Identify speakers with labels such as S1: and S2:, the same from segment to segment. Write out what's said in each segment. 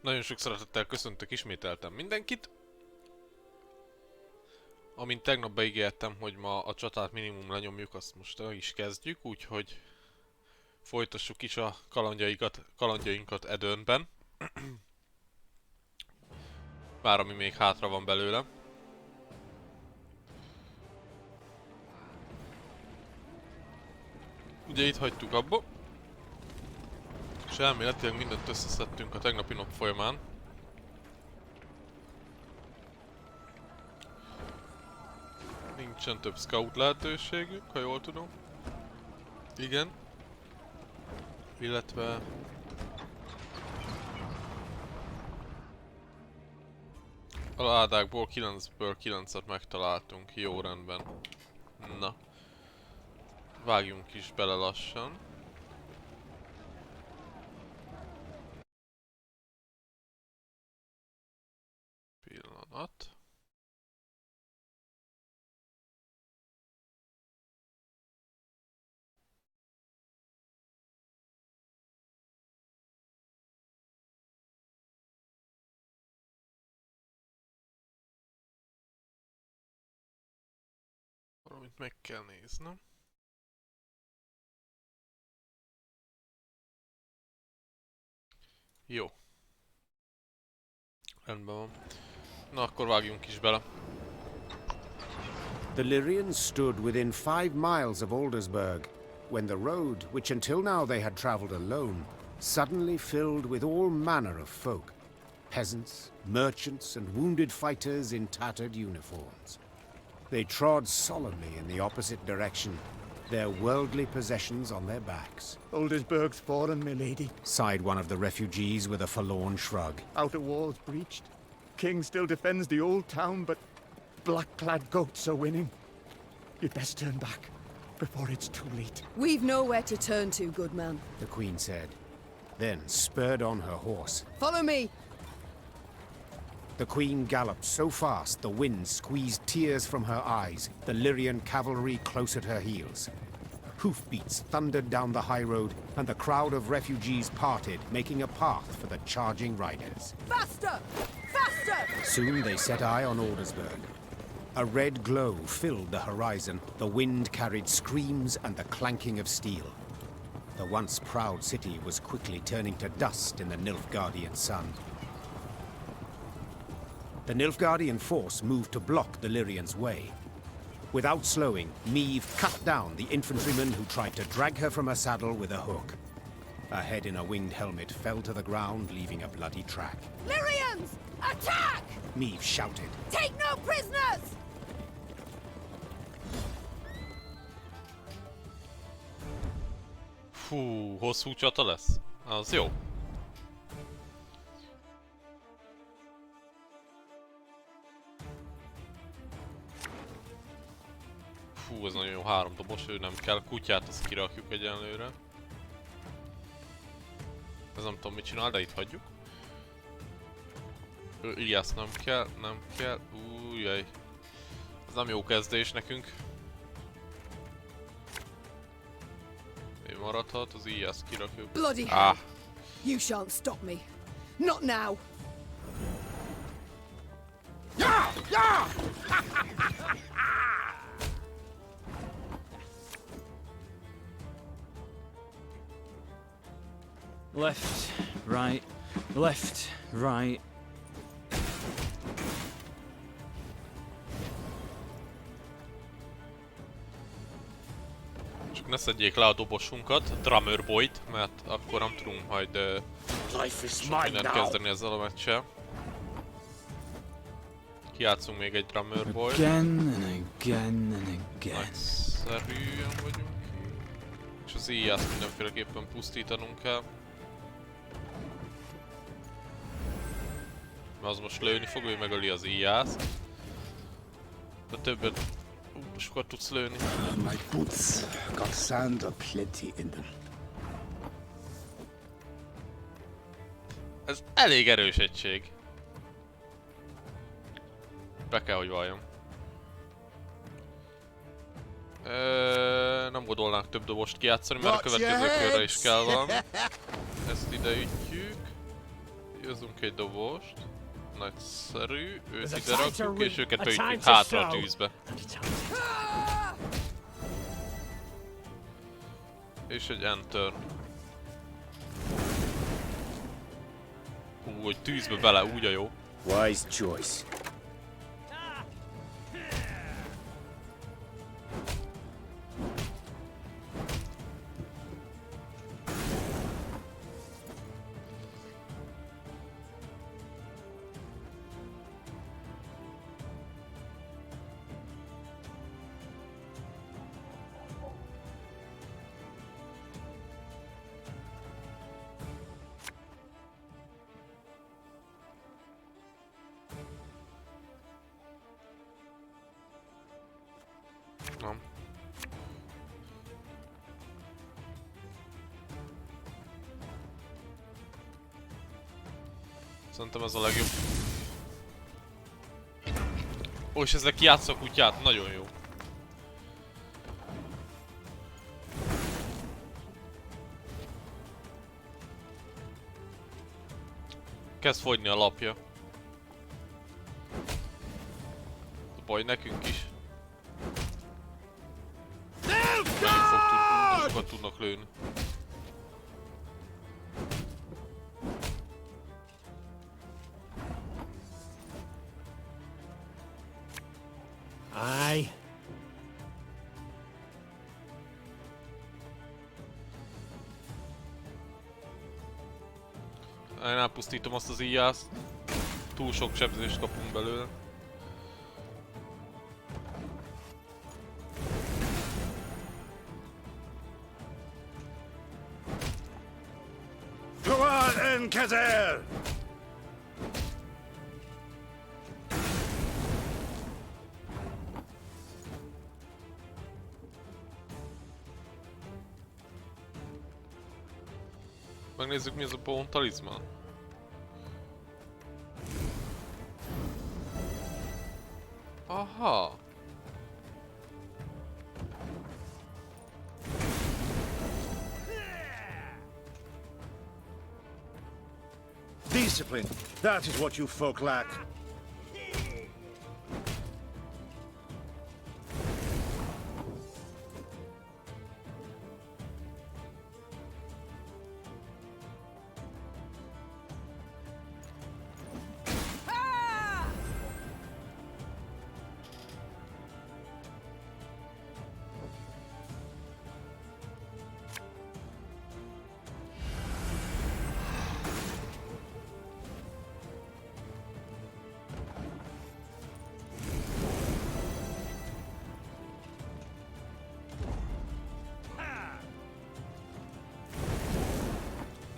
S1: Nagyon sok szeretettel köszöntök ismételten mindenkit. Amint tegnap beígértem, hogy ma a csatát minimum lenyomjuk, azt most el is kezdjük, úgyhogy folytassuk is a kalandjainkat Edönben. Bár ami még hátra van belőle. Ugye itt hagytuk abba. És elméletileg mindent összeszedtünk a tegnapi nap folyamán. Nincsen több scout lehetőségünk, ha jól tudom. Igen. Illetve... a ládákból 9-ből 9-et megtaláltunk, jó rendben. Na. Vágjunk is bele lassan. Pillanat. Valamit meg kell néznem. Jó. Rendben van. Na akkor vágjunk is bele.
S2: The Lyrians stood within 5 miles of Aldersburg, when the road, which until now they had travelled alone, suddenly filled with all manner of folk. Peasants, merchants, and wounded fighters in tattered uniforms. They trod solemnly in the opposite direction, their worldly possessions on their backs.
S3: Aldersburg's fallen, milady.
S2: Sighed one of the refugees with a forlorn shrug.
S3: Outer walls breached. King still defends the old town, but black-clad goats are winning. You'd best turn back before it's too late.
S4: We've nowhere to turn to, good man.
S2: The queen said, then spurred on her horse.
S4: Follow me!
S2: The queen galloped so fast the wind squeezed tears from her eyes, the Lyrian cavalry close at her heels. Hoofbeats thundered down the high road, and the crowd of refugees parted, making a path for the charging riders.
S4: Faster! Faster!
S2: Soon they set eye on Aldersburg. A red glow filled the horizon, the wind carried screams and the clanking of steel. The once proud city was quickly turning to dust in the Nilfgaardian sun. The Nilfgaardian force moved to block the Lyrians' way. Without slowing, Meve cut down the infantryman who tried to drag her from her saddle with a hook. A head in a winged helmet fell to the ground, leaving a bloody track.
S4: Lyrians! Attack!
S2: Meve shouted.
S4: Take no prisoners!
S1: Fú, hosszú csata lesz? Az jó. Fú, ez nagyon jó, 3 dobos, ő nem kell. Kutyát azt kirakjuk egyenlőre. Ez nem tudom mit csinál, de itt hagyjuk. Iliász nem kell, nem kell. Újjaj. Ez nem jó kezdés nekünk. Ő maradhat, az Iliász kirakjuk.
S4: Bloody hell! You shan't stop me. Not now!
S3: Yeah! Yeah!
S5: Left, right, left, right.
S1: Csak ne szedjék le a dobosunkat, a drummer boyt, mert akkor nem tudunk majd sok mindent kezdeni ezzel a meccsel. Kijátszunk még egy drummer boyt.
S5: Again and again and again.
S1: Nagyszerűen vagyunk. És az íjást mindenféleképpen pusztítanunk kell. Mert az most lőni fog, ő megöli az íjászt. De többet... sokat tudsz lőni.
S6: My boots got sand aplenty in them.
S1: Ez elég erős egység. Be kell, hogy valljam. Nem gondolnánk több dobost kijátszani, mert a következő körre is kell valami. Ezt ide ütjük. Hozunk egy dobost. Nagyszerű. Őt ide rakjuk, és őket beütjük hátra a tűzbe. És egy enter. Hogy tűzbe bele, úgy a jó.
S6: Wise choice.
S1: Nem. Szerintem ez a legjobb. Ó, és ezzel kijátszok a kutyát, nagyon jó. Kezd fogyni a lapja. A baj nekünk is. Sokat tudnak lőni.
S7: Aye.
S1: Én elpusztítom azt az íjászt. Túl sok sebzést kapunk belőle.
S6: Kezel!
S1: Megnézzük, mi ez a bone talizmán. Aha!
S6: Discipline. That is what you folk lack.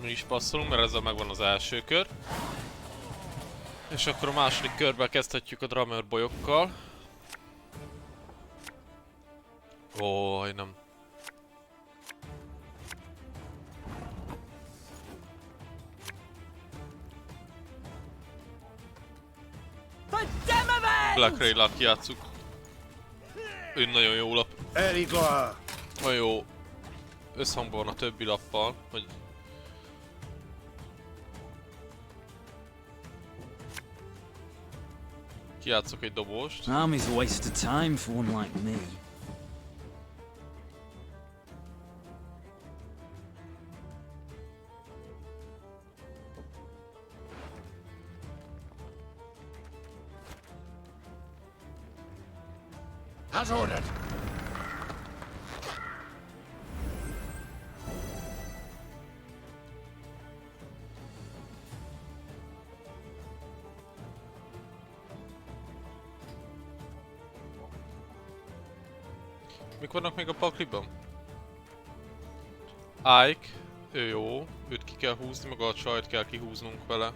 S1: Mi is passzolunk, mert ezzel megvan az első kör. És akkor a második körben kezdhetjük a drummer bolyokkal. Ó, nem. Black Ray-lal kijátszuk. Ő nagyon jó lap. Nagyon jó összhangban van a többi lappal, hogy kijátszok egy dobost.
S5: Army's a waste of time for one like me.
S6: As ordered.
S1: Mik vannak még a pakliban? Ike, ő jó, őt ki kell húzni, meg a csajt kell kihúznunk vele.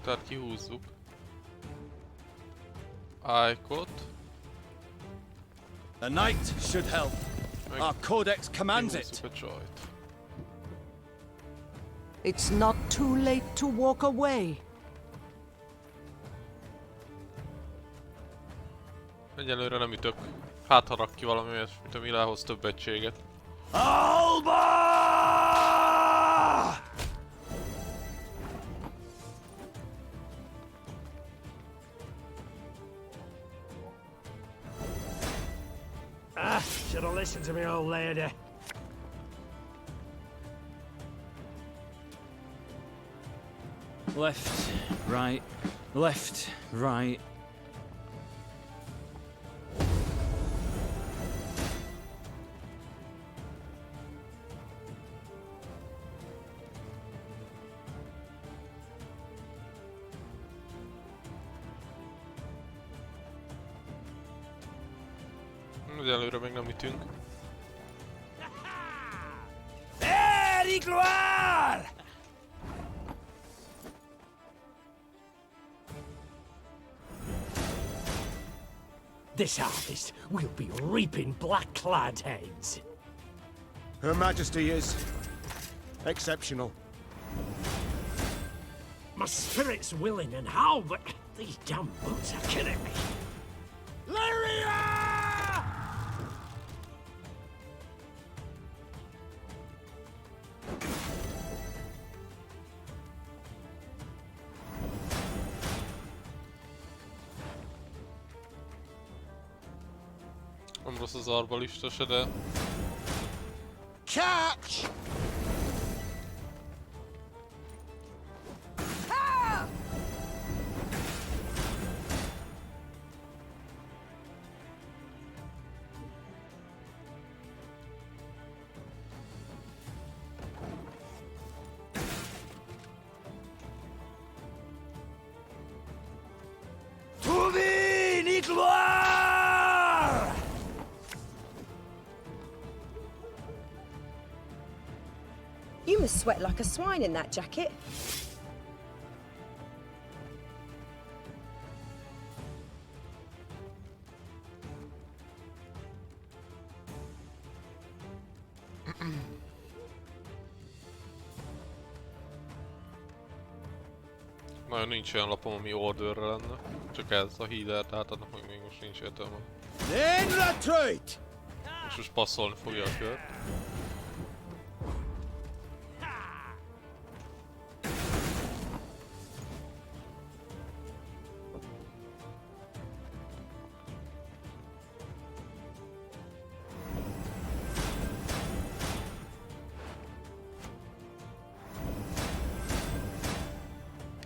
S1: Tehát kihúzzuk Ike-ot.
S7: The knight should help.
S1: Meg
S7: Our codex commands
S1: kihúzzuk
S7: it.
S1: a csajt.
S8: It's not too late to walk away.
S1: Egyelőre nem ütök. Hát ha rak ki valami olyasmit, ami lehoz több egységet.
S7: Alba!
S9: Should have listened to me old lady.
S5: Left, right, left, right.
S1: Egyelőre még nem ütünk.
S7: Very gloire!
S9: This harvest, we'll be reaping black-clad heads.
S3: Her Majesty is exceptional.
S9: My spirit's willing and how, but these damn boots are killing me. Lyria!
S1: Nem rossz az arbalista se, de...
S3: Catch!
S7: Trouvé ni gloire!
S10: You must sweat like a swine in that jacket.
S1: Nagyon nincs olyan lapom, ami orderre lenne. Csak ez a healer, tehát annak meg még most nincs értelme.
S7: In retreat!
S1: És most passzolni fogja a kört.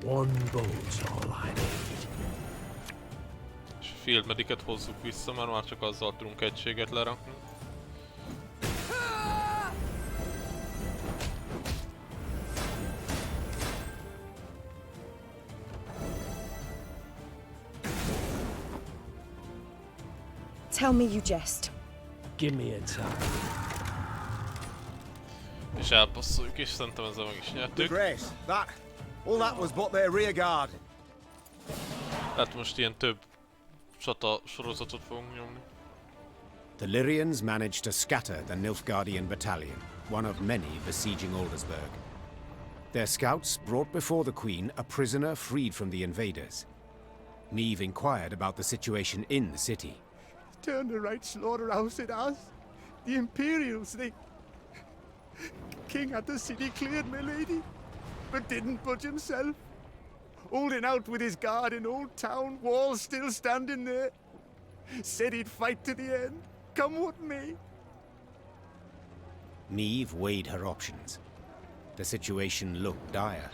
S9: One bolt's all I need.
S1: És a field medicet hozzuk vissza, mert már csak azzal tudunk egységet lerakni.
S10: Tell me you jest.
S9: Give me a time.
S1: És elpasszoljuk, és szerintem ezzel meg is
S3: The
S1: nyertük.
S3: grace, all that was but their rear guard.
S1: Tehát most ilyen több csata sorozatot fogunk nyomni.
S2: The Lyrians managed to scatter the Nilfgaardian battalion, one of many besieging Aldersburg. Their scouts brought before the Queen a prisoner freed from the invaders. Meve inquired about the situation in the city.
S3: Turned a right slaughterhouse it has. The Imperials, they... King had the city cleared, my lady, but didn't budge himself. Holding out with his guard in Old Town, walls still standing there. Said he'd fight to the end, come what may.
S2: Meve weighed her options. The situation looked dire.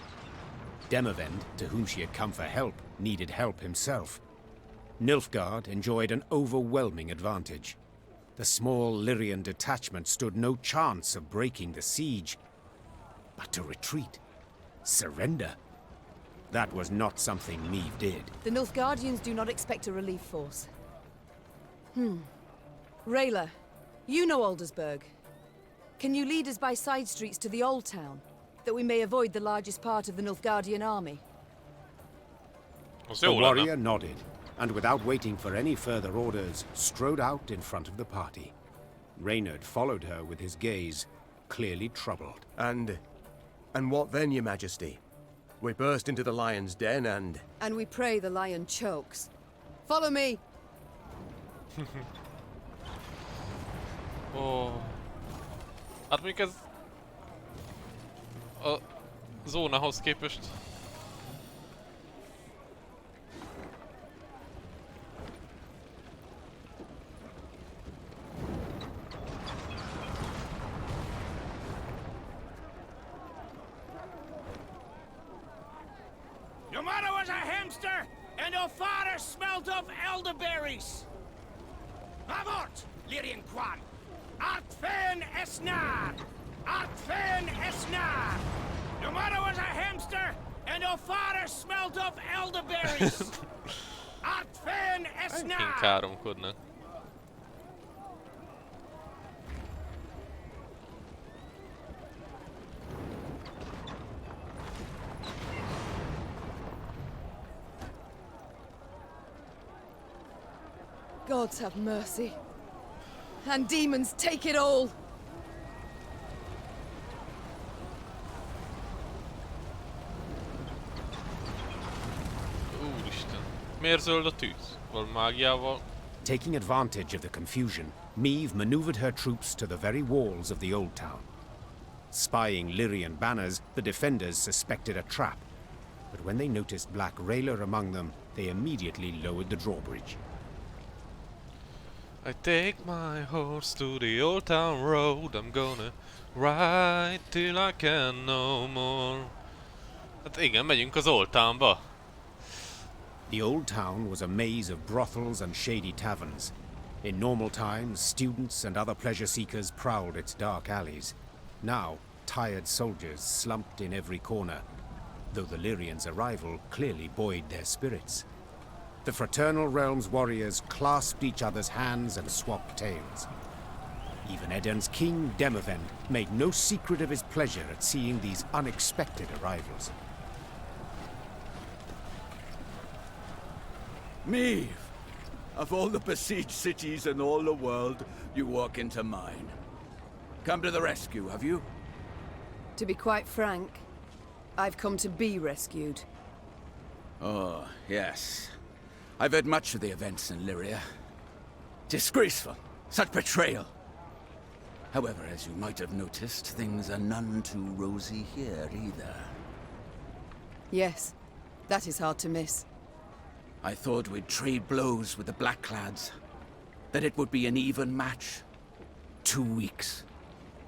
S2: Demavend, to whom she had come for help, needed help himself. Nilfgaard enjoyed an overwhelming advantage. The small Lyrian detachment stood no chance of breaking the siege. But to retreat, surrender, that was not something Meve did.
S4: The Nilfgaardians do not expect a relief force. Rayla, you know Aldersburg. Can you lead us by side streets to the Old Town, that we may avoid the largest part of the Nilfgaardian army?
S1: Az
S2: The
S1: jó lenne.
S2: warrior nodded, and without waiting for any further orders, strode out in front of the party. Reynard followed her with his gaze, clearly troubled.
S11: And what then, Your Majesty? We burst into the lion's den and...
S4: And we pray the lion chokes. Follow me!
S1: Ó. Hát mondjuk ez... A zónához képest...
S7: Your mother was a hamster, and your father smelt of elderberries. Avort, Lyrian Quan. Art fen esnar. Art fen esnar. Your mother was a hamster, and your father smelt of elderberries. Art fen esnar.
S1: Én káromkodnak.
S4: Gods have mercy. And demons take it all!
S1: Úristen. Miért zöld a tűz? Valami mágiával?
S2: Taking advantage of the confusion, Meve maneuvered her troops to the very walls of the old town. Spying Lyrian banners, the defenders suspected a trap. But when they noticed Black Railer among them, they immediately lowered the drawbridge.
S1: I take my horse to the old town road. I'm gonna ride till I can no more. Hát igen, megyünk az Old Townba.
S2: The old town was a maze of brothels and shady taverns. In normal times, students and other pleasure seekers prowled its dark alleys. Now, tired soldiers slumped in every corner, though the Lyrians' arrival clearly buoyed their spirits. The Fraternal Realm's warriors clasped each other's hands and swapped tales. Even Eden's king, Demavend, made no secret of his pleasure at seeing these unexpected arrivals.
S6: Meve, of all the besieged cities in all the world, you walk into mine. Come to the rescue, have you?
S4: To be quite frank, I've come to be rescued.
S6: Oh, yes. I've heard much of the events in Lyria. Disgraceful. Such betrayal. However, as you might have noticed, things are none too rosy here either.
S4: Yes, that is hard to miss.
S6: I thought we'd trade blows with the Blackclads. That it would be an even match. 2 weeks.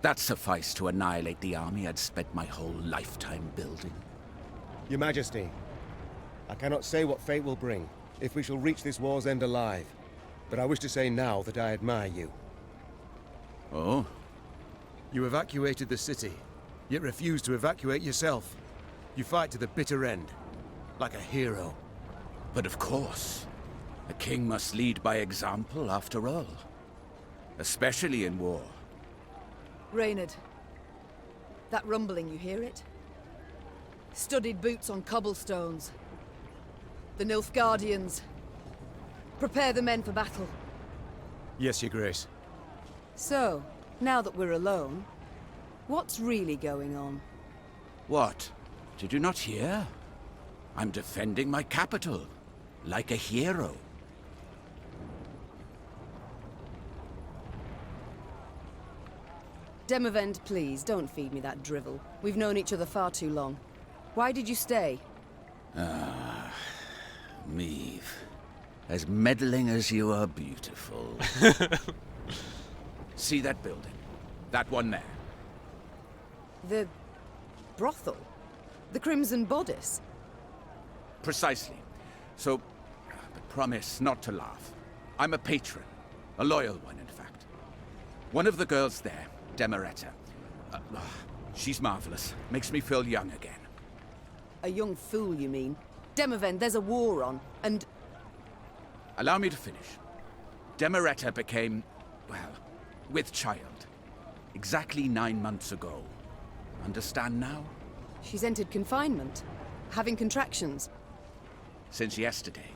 S6: That sufficed to annihilate the army I'd spent my whole lifetime building.
S11: Your Majesty, I cannot say what fate will bring, if we shall reach this war's end alive. But I wish to say now that I admire you.
S6: Oh?
S11: You evacuated the city, yet refused to evacuate yourself. You fight to the bitter end, like a hero.
S6: But of course, a king must lead by example after all. Especially in war.
S4: Reynard, that rumbling, you hear it? Studded boots on cobblestones. The Nilfgaardians. Prepare the men for battle.
S11: Yes, Your Grace.
S4: So, now that we're alone, what's really going on?
S6: What? Did you not hear? I'm defending my capital, like a hero.
S4: Demavend, please, don't feed me that drivel. We've known each other far too long. Why did you stay?
S6: Ah, Meve. As meddling as you are beautiful. See that building? That one there.
S4: The brothel? The Crimson Bodice?
S6: Precisely. So, but promise not to laugh. I'm a patron. A loyal one, in fact. One of the girls there, Demeretta. She's marvelous. Makes me feel young again.
S4: A young fool, you mean? Demavend, there's a war on, and...
S6: Allow me to finish. Demeretta became, well, with child. Exactly 9 months ago. Understand now?
S4: She's entered confinement. Having contractions.
S6: Since yesterday.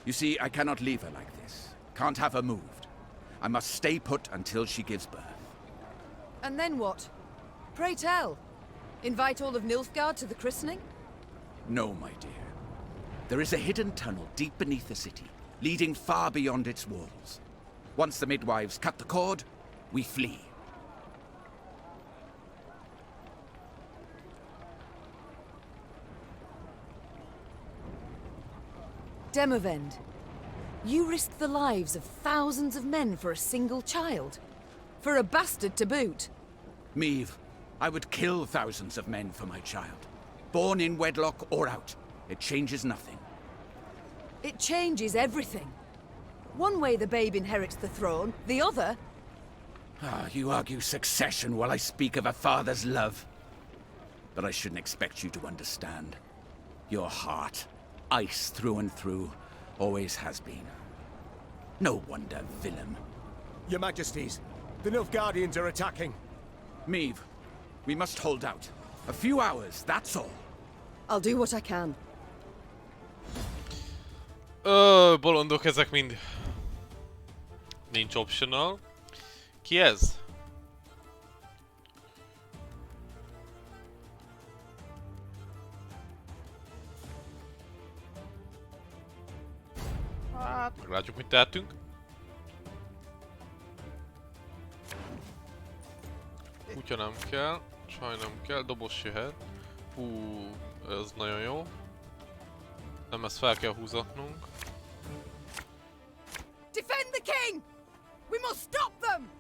S6: You see, I cannot leave her like this. Can't have her moved. I must stay put until she gives birth.
S4: And then what? Pray tell. Invite all of Nilfgaard to the christening?
S6: No, my dear. There is a hidden tunnel deep beneath the city, leading far beyond its walls. Once the midwives cut the cord, we flee.
S4: Demavend, you risked the lives of thousands of men for a single child. For a bastard to boot.
S6: Meve, I would kill thousands of men for my child. Born in wedlock or out, it changes nothing.
S4: It changes everything. One way the babe inherits the throne, the other...
S6: Ah, you argue succession while I speak of a father's love. But I shouldn't expect you to understand. Your heart, ice through and through, always has been. No wonder, villain.
S11: Your Majesties, the Nilfgaardians are attacking.
S6: Meve, we must hold out. A few hours, that's all.
S4: I'll do what I can.
S1: Bolondok ezek mind. Nincs optional. Ki ez? Hát, meglátjuk, mit tehetünk. Kutya nem kell, csaj nem kell, dobos jöhet. Hú, ez nagyon jó. Nem, ezt fel kell húzatnunk.
S4: Defend the king! We must stop them!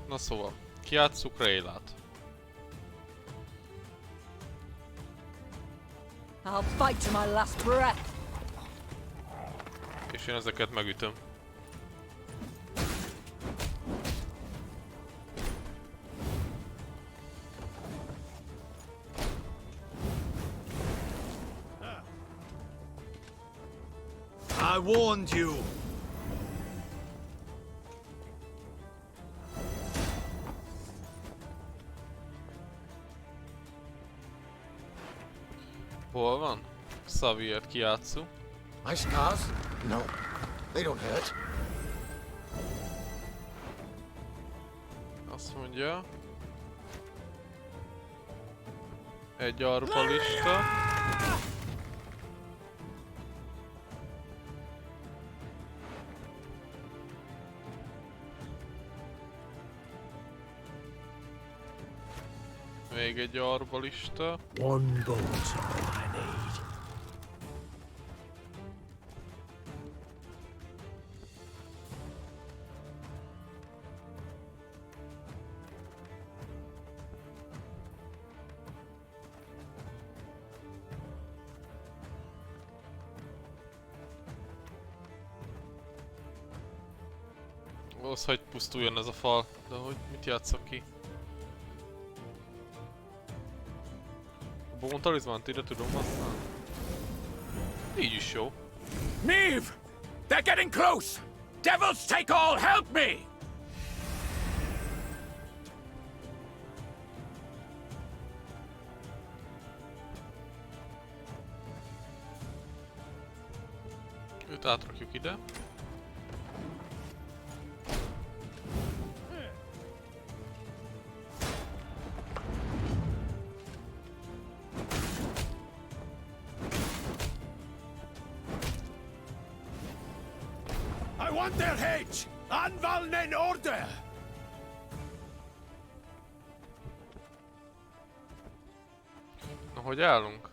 S1: Na szóval, kijátsszuk Raylát.
S4: I'll fight to my last breath.
S1: És én ezeket megütöm.
S12: I warned you.
S1: Hol van? Xaviert kijátszuk.
S12: My scars? No, they don't hurt.
S1: Azt mondja. Egy arbalista. Még egy arbalista.
S9: One bolt all I need.
S1: Az, hogy pusztuljon ez a fal, de hogy mit játsszak ki? A bóntalizmánt ide tudom használni? Így is jó.
S6: Meve! They're getting close! Devils take all, help me!
S1: Őt átrakjuk ide.
S12: I want their hate! Anvalnen order!
S1: Na, hogy állunk?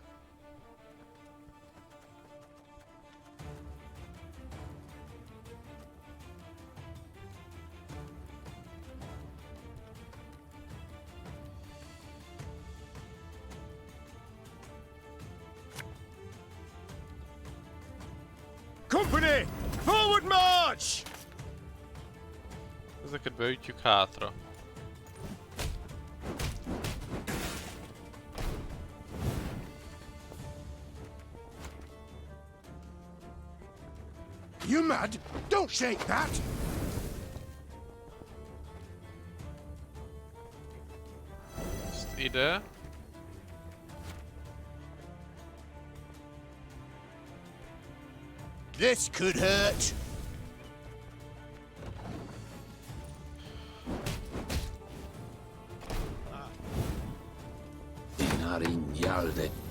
S11: Company! Forward march!
S1: Ezeket beütjük hátra.
S12: You mad? Don't shake that!
S1: Ezt ide.
S12: This could hurt.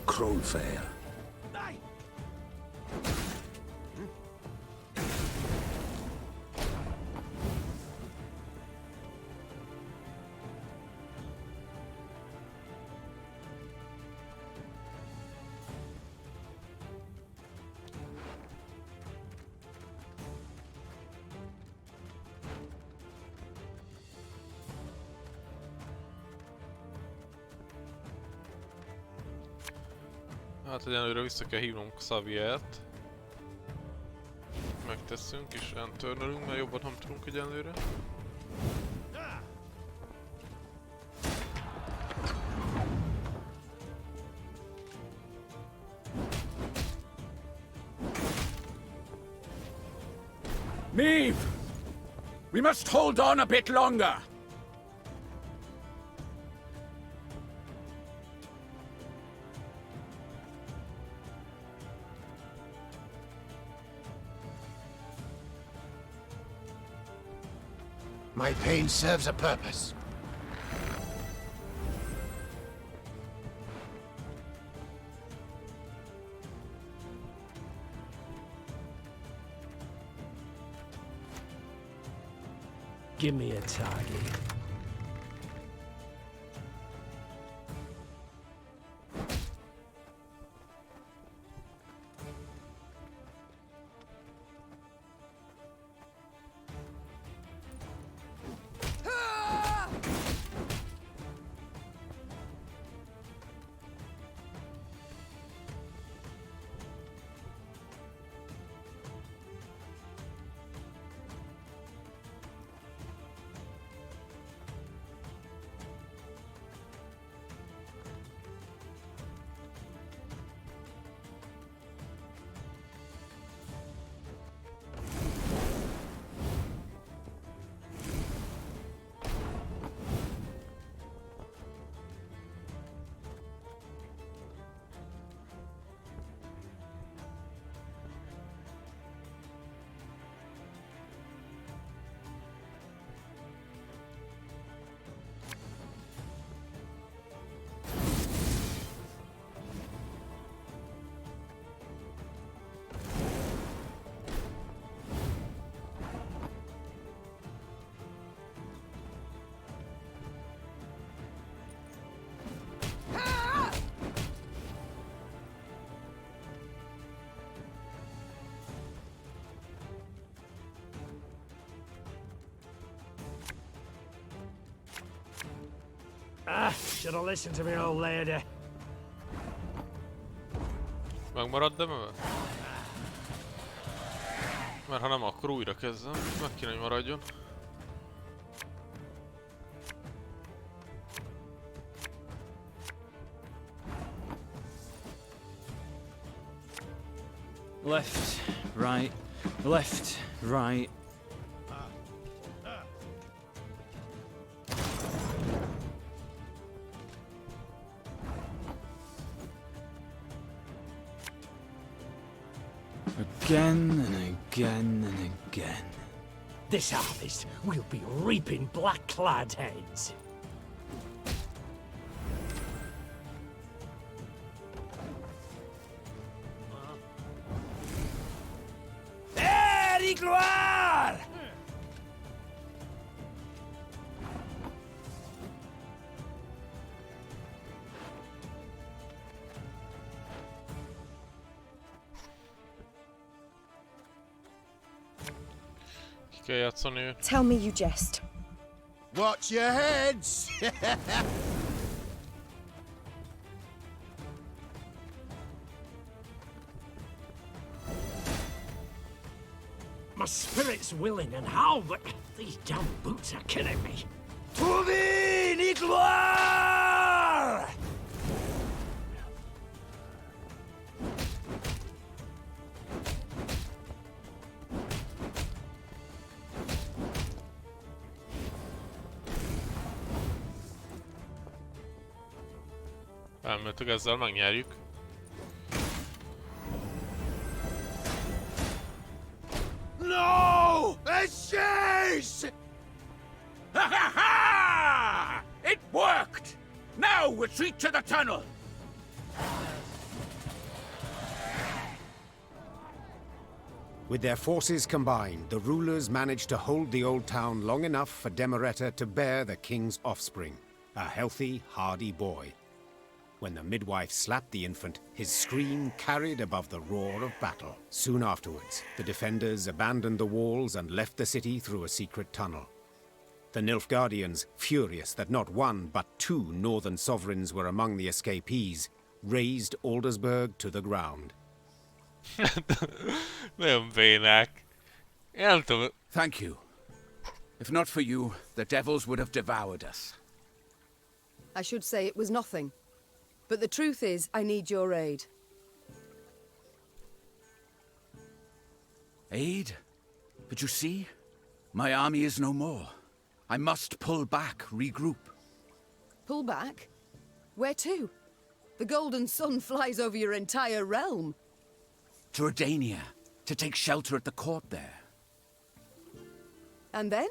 S12: crow fail.
S1: Hát egyenlőre vissza kell hívnunk Xaviert. Megteszünk és eltörnölünk, mert jobban nem tudunk egyenlőre.
S6: Meve! We must hold on a bit longer!
S12: My pain serves a purpose.
S9: Give me a target. Should have listened to me old lady.
S1: Megmarad, de mert ha nem, akkor újra kezdem. Meg kéne, hogy maradjon.
S5: Left, right, left, right. Again and again and again.
S9: This harvest, we'll be reaping black-clad heads.
S7: Gloire!
S1: Ki kell játszani őt.
S10: Tell me you jest.
S12: Watch your heads!
S9: My spirit's willing and how, but these damn boots are killing me.
S7: Trouvé, gloire!
S1: Elméletileg ezzel megnyerjük.
S6: No! A chase! Ha ha ha! It worked! Now retreat to the tunnel!
S2: With their forces combined, the rulers managed to hold the old town long enough for Demoretta to bear the king's offspring, a healthy, hardy boy. When the midwife slapped the infant, his scream carried above the roar of battle. Soon afterwards, the defenders abandoned the walls and left the city through a secret tunnel. The Nilfgaardians, furious that not one but two northern sovereigns were among the escapees, razed Aldersburg to the ground.
S1: Nagyon bénák. Én nem tudom.
S6: Thank you. If not for you, the devils would have devoured us.
S4: I should say it was nothing. But the truth is, I need your aid.
S6: Aid? But you see, my army is no more. I must pull back, regroup.
S4: Pull back? Where to? The golden sun flies over your entire realm.
S6: To Redania, to take shelter at the court there.
S4: And then?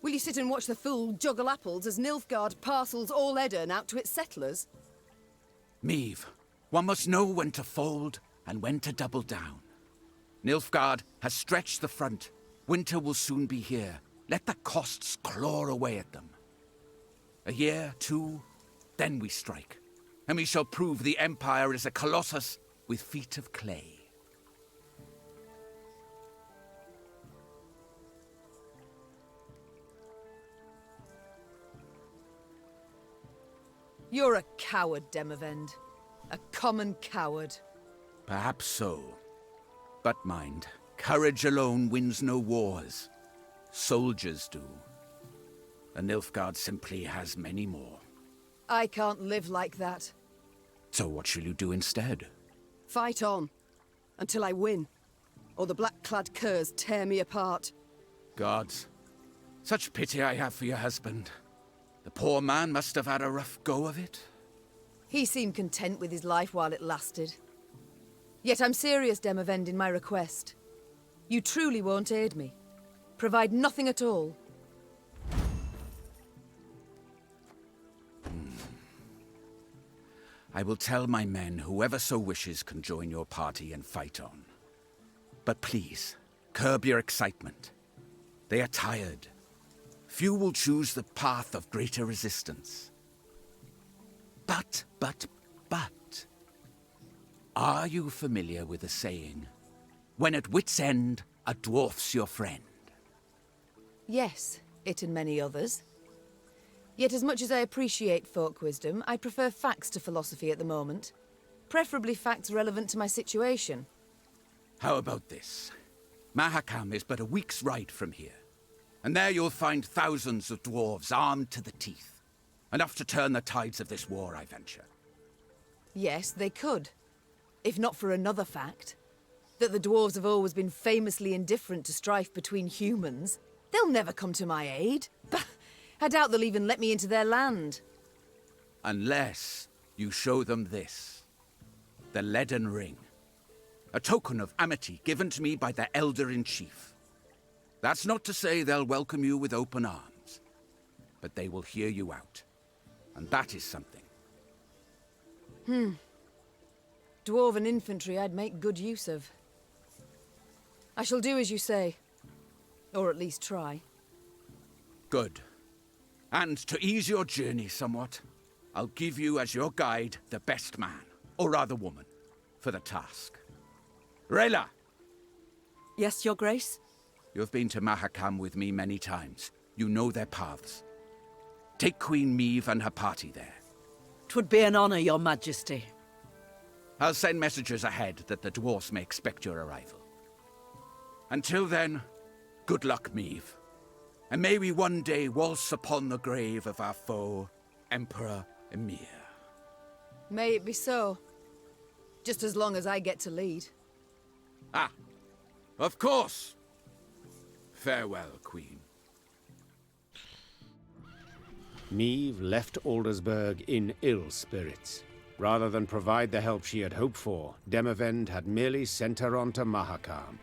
S4: Will you sit and watch the fool juggle apples as Nilfgaard parcels all Edirn out to its settlers?
S6: Meve, one must know when to fold and when to double down. Nilfgaard has stretched the front. Winter will soon be here. Let the costs claw away at them. A year, two, then we strike. And we shall prove the Empire is a colossus with feet of clay.
S4: You're a coward, Demavend. A common coward.
S6: Perhaps so. But mind, courage alone wins no wars. Soldiers do. And Nilfgaard simply has many more.
S4: I can't live like that.
S6: So what shall you do instead?
S4: Fight on. Until I win. Or the black-clad curs tear me apart.
S6: Gods, such pity I have for your husband. The poor man must have had a rough go of it.
S4: He seemed content with his life while it lasted. Yet I'm serious, Demavend, in my request. You truly won't aid me. Provide nothing at all.
S6: I will tell my men whoever so wishes can join your party and fight on. But please, curb your excitement. They are tired. Few will choose the path of greater resistance. But, are you familiar with the saying, when at wit's end, a dwarf's your friend?
S4: Yes, it and many others. Yet as much as I appreciate folk wisdom, I prefer facts to philosophy at the moment. Preferably facts relevant to my situation.
S6: How about this? Mahakam is but a week's ride from here. And there you'll find thousands of dwarves armed to the teeth. Enough to turn the tides of this war, I venture.
S4: Yes, they could. If not for another fact. That the dwarves have always been famously indifferent to strife between humans. They'll never come to my aid. I doubt they'll even let me into their land.
S6: Unless you show them this. The leaden ring. A token of amity given to me by the Elder-in-Chief. That's not to say they'll welcome you with open arms. But they will hear you out. And that is something.
S4: Dwarven infantry I'd make good use of. I shall do as you say. Or at least try.
S6: Good. And to ease your journey somewhat, I'll give you as your guide the best man, or rather woman, for the task. Rayla!
S8: Yes, Your Grace?
S6: You've been to Mahakam with me many times. You know their paths. Take Queen Meve and her party there.
S8: 'Twould be an honor, Your Majesty.
S6: I'll send messengers ahead that the dwarfs may expect your arrival. Until then, good luck, Meve. And may we one day waltz upon the grave of our foe, Emperor Emir.
S4: May it be so. Just as long as I get to lead.
S6: Ah, of course. Farewell, Queen.
S2: Meve left Aldersburg in ill spirits. Rather than provide the help she had hoped for, Demavend had merely sent her on to Mahakam.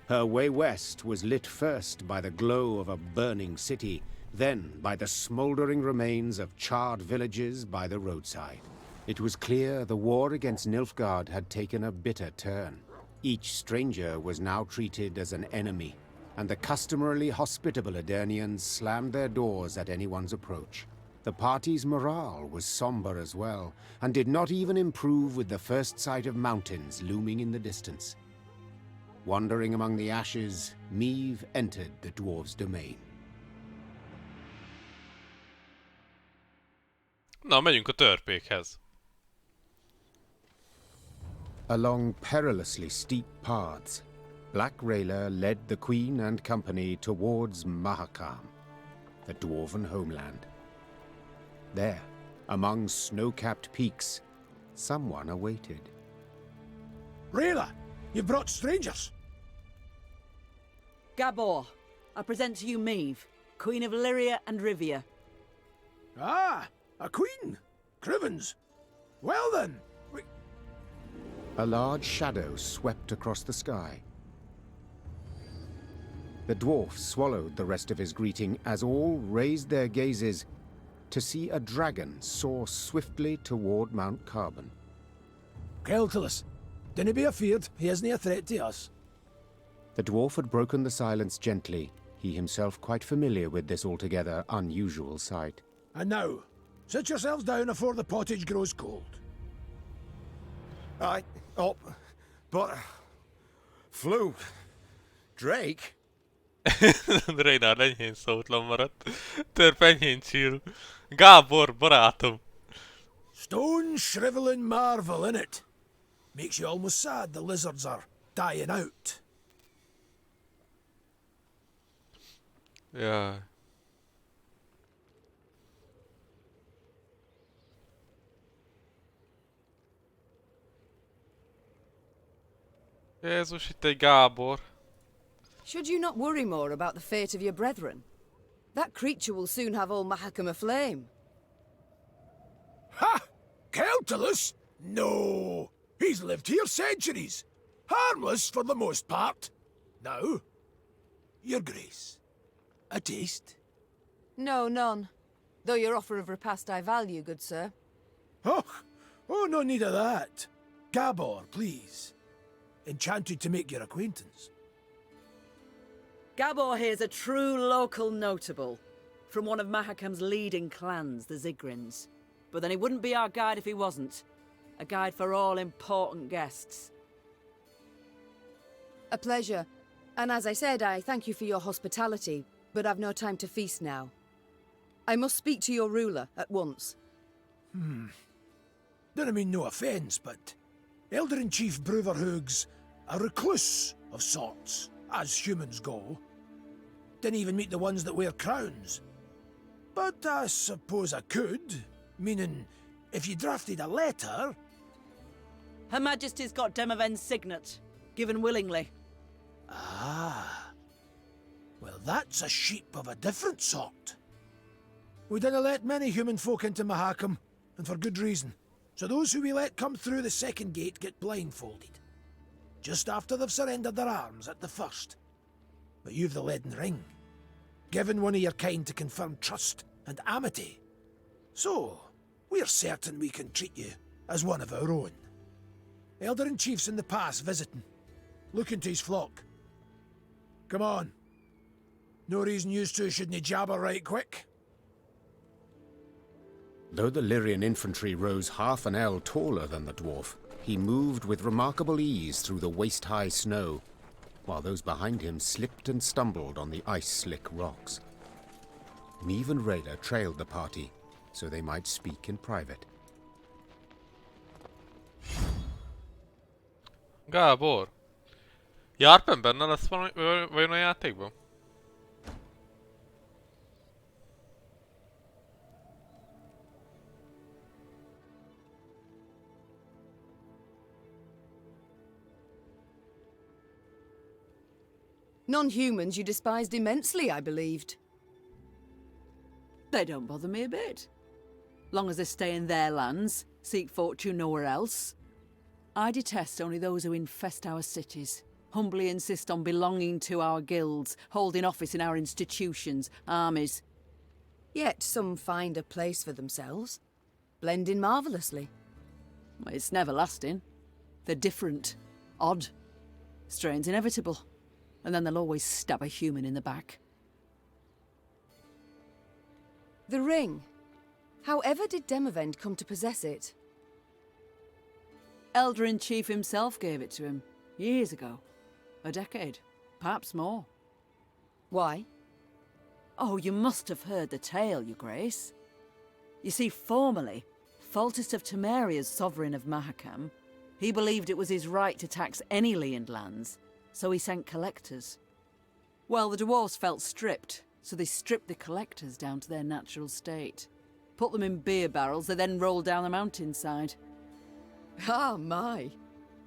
S2: Her way west was lit first by the glow of a burning city, then by the smoldering remains of charred villages by the roadside. It was clear the war against Nilfgaard had taken a bitter turn. Each stranger was now treated as an enemy, and the customarily hospitable Adernians slammed their doors at anyone's approach. The party's morale was somber as well, and did not even improve with the first sight of mountains looming in the distance. Wandering among the ashes, Meve entered the dwarves' domain.
S1: Na, megyünk a törpékhez.
S2: Along perilously steep paths, Black Rayla led the Queen and company towards Mahakam, the dwarven homeland. There, among snow-capped peaks, someone awaited.
S9: Rayla, you brought strangers.
S8: Gabor, I present to you Meve, Queen of Illyria and Rivia.
S9: Ah, a queen. Crivens. Well then,
S2: A large shadow swept across the sky. The dwarf swallowed the rest of his greeting as all raised their gazes to see a dragon soar swiftly toward Mount Carbon.
S9: Keltulus, dinna be afeard, he isn't a threat to us.
S2: The dwarf had broken the silence gently, he himself quite familiar with this altogether unusual sight.
S9: And now, sit yourselves down afore the pottage grows cold.
S11: Aye, up, but... Flew. Drake?
S1: Reynard enyhén szótlan maradt. Törp enyhén chill. Gábor, barátom.
S9: Stone shriveling marvel, innit? Makes you almost sad the lizards are dying out.
S1: Jaj. Jézus, itt egy Gábor.
S4: Should you not worry more about the fate of your brethren? That creature will soon have all Mahakam aflame.
S9: Ha! Keltulus? No! He's lived here centuries. Harmless for the most part. Now, your grace. A taste?
S4: No, none. Though your offer of repast I value, good sir.
S9: Oh, no need of that. Gabor, please. Enchanted to make your acquaintance.
S8: Gabor here's a true local notable, from one of Mahakam's leading clans, the Zigrins. But then he wouldn't be our guide if he wasn't. A guide for all important guests.
S4: A pleasure. And as I said, I thank you for your hospitality, but I've no time to feast now. I must speak to your ruler at once.
S9: Don't mean no offence, but Elder-in-Chief Bruverhoog's a recluse of sorts, as humans go. Didn't even meet the ones that wear crowns. But I suppose I could, meaning if you drafted a letter...
S8: Her Majesty's got Demoven's signet, given willingly.
S9: Ah. Well, that's a sheep of a different sort. We didn't let many human folk into Mahakam, and for good reason. So those who we let come through the second gate get blindfolded. Just after they've surrendered their arms at the first. But you've the leaden ring. Given one of your kind to confirm trust and amity. So, we're certain we can treat you as one of our own. Elder-in-Chief's in the pass visiting. Looking to his flock. Come on. No reason you two shouldn't jabber right quick.
S2: Though the Lyrian infantry rose half an ell taller than the dwarf, he moved with remarkable ease through the waist-high snow, while those behind him slipped and stumbled on the ice-slick rocks. Meve and Rayla trailed the party, so they might speak in private.
S1: Gábor. Jarpen benne lesz vajon a játékban?
S4: Non-humans you despised immensely, I believed.
S8: They don't bother me a bit. Long as they stay in their lands, seek fortune nowhere else. I detest only those who infest our cities, humbly insist on belonging to our guilds, holding office in our institutions, armies.
S4: Yet some find a place for themselves, blend in marvellously.
S8: It's never lasting. They're different, odd, Strain's inevitable. And then they'll always stab a human in the back.
S4: The ring. However did Demavend come to possess it?
S8: Elder-in-Chief himself gave it to him, years ago. A decade, perhaps more.
S4: Why?
S8: Oh, you must have heard the tale, Your Grace. You see, formerly, Foltest of Temeria's sovereign of Mahakam, he believed it was his right to tax any Leand lands, so he sent collectors. Well, the dwarves felt stripped, so they stripped the collectors down to their natural state. Put them in beer barrels, they then rolled down the mountainside.
S4: Ah, my.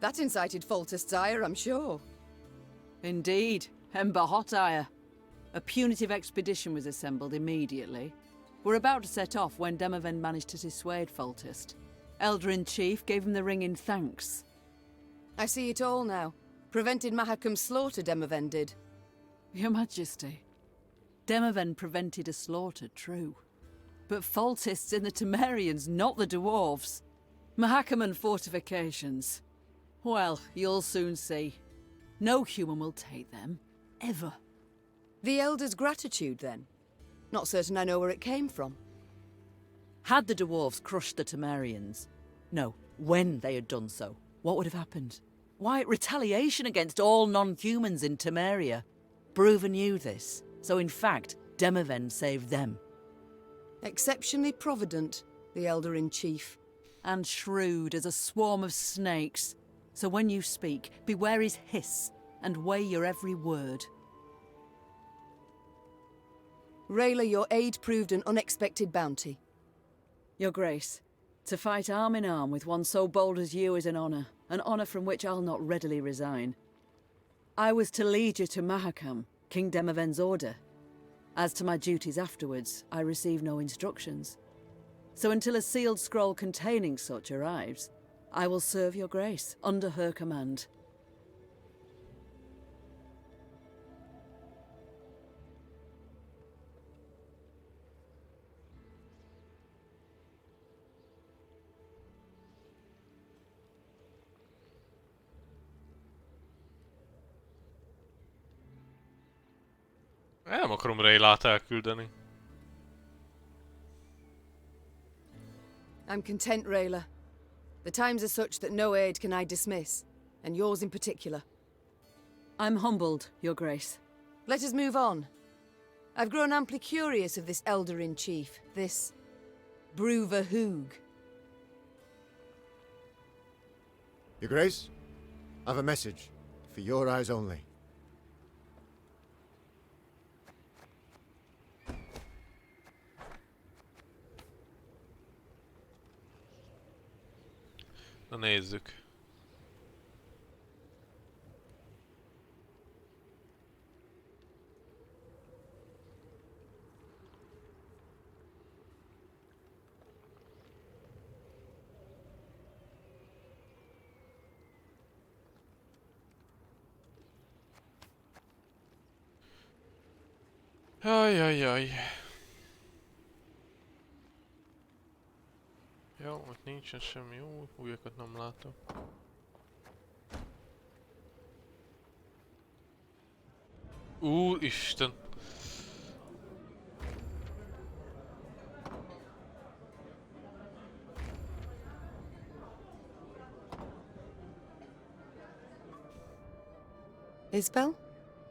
S4: That incited Foltest's ire, I'm sure.
S8: Indeed, Ember hot ire. A punitive expedition was assembled immediately. We're about to set off when Demavend managed to dissuade Foltest. Elder-in-Chief gave him the ring in thanks.
S4: I see it all now. Prevented Mahakam's slaughter, Demavend did.
S8: Your Majesty, Demavend prevented a slaughter, true. But Foltest's in the Temerians, not the dwarves. Mahakam and fortifications. Well, you'll soon see. No human will take them, ever.
S4: The Elder's gratitude, then? Not certain I know where it came from.
S8: Had the dwarves crushed the Temerians? No, when they had done so, what would have happened? Why, retaliation against all non-humans in Temeria. Bruver knew this, so in fact, Demavend saved them.
S4: Exceptionally provident, the Elder-in-Chief.
S8: And shrewd as a swarm of snakes. So when you speak, beware his hiss, and weigh your every word.
S4: Rayla, your aid proved an unexpected bounty.
S8: Your Grace, to fight arm in arm with one so bold as you is an honour from which I'll not readily resign. I was to lead you to Mahakam, King Demavend's order. As to my duties afterwards, I received no instructions. So until a sealed scroll containing such arrives, I will serve your Grace under her command.
S1: Nem akarom Raylát elküldeni.
S4: I'm content, Rayla. The times are such that no aid can I dismiss, and yours in particular.
S8: I'm humbled, Your Grace.
S4: Let us move on. I've grown amply curious of this Elder-in-Chief, this Bruver Hoog.
S12: Your Grace, I've a message for your eyes only.
S1: Na nézzük. Ajajaj. Jó, ott nincsen semmi jó, újakat nem látok. Úristen!
S4: Isbel?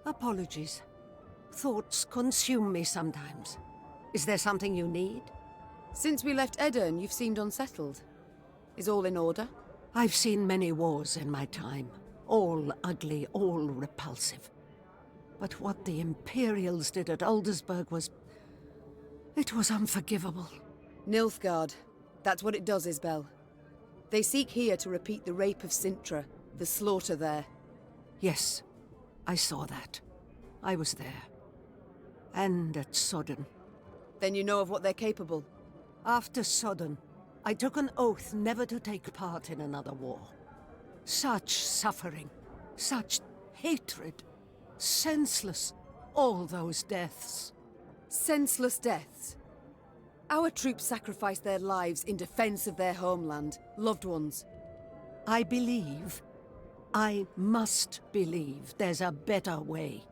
S13: Apologies. Thoughts consume me sometimes. Is there something you need?
S4: Since we left Edirn, you've seemed unsettled. Is all in order?
S13: I've seen many wars in my time. All ugly, all repulsive. But what the Imperials did at Aldersburg was... it was unforgivable.
S4: Nilfgaard. That's what it does, Isbel. They seek here to repeat the rape of Sintra, the slaughter there.
S13: Yes, I saw that. I was there. And at Sodden.
S4: Then you know of what they're capable?
S13: After Sodden, I took an oath never to take part in another war. Such suffering, such hatred, senseless, all those deaths.
S4: Senseless deaths? Our troops sacrificed their lives in defense of their homeland, loved ones.
S13: I believe I must believe there's a better way.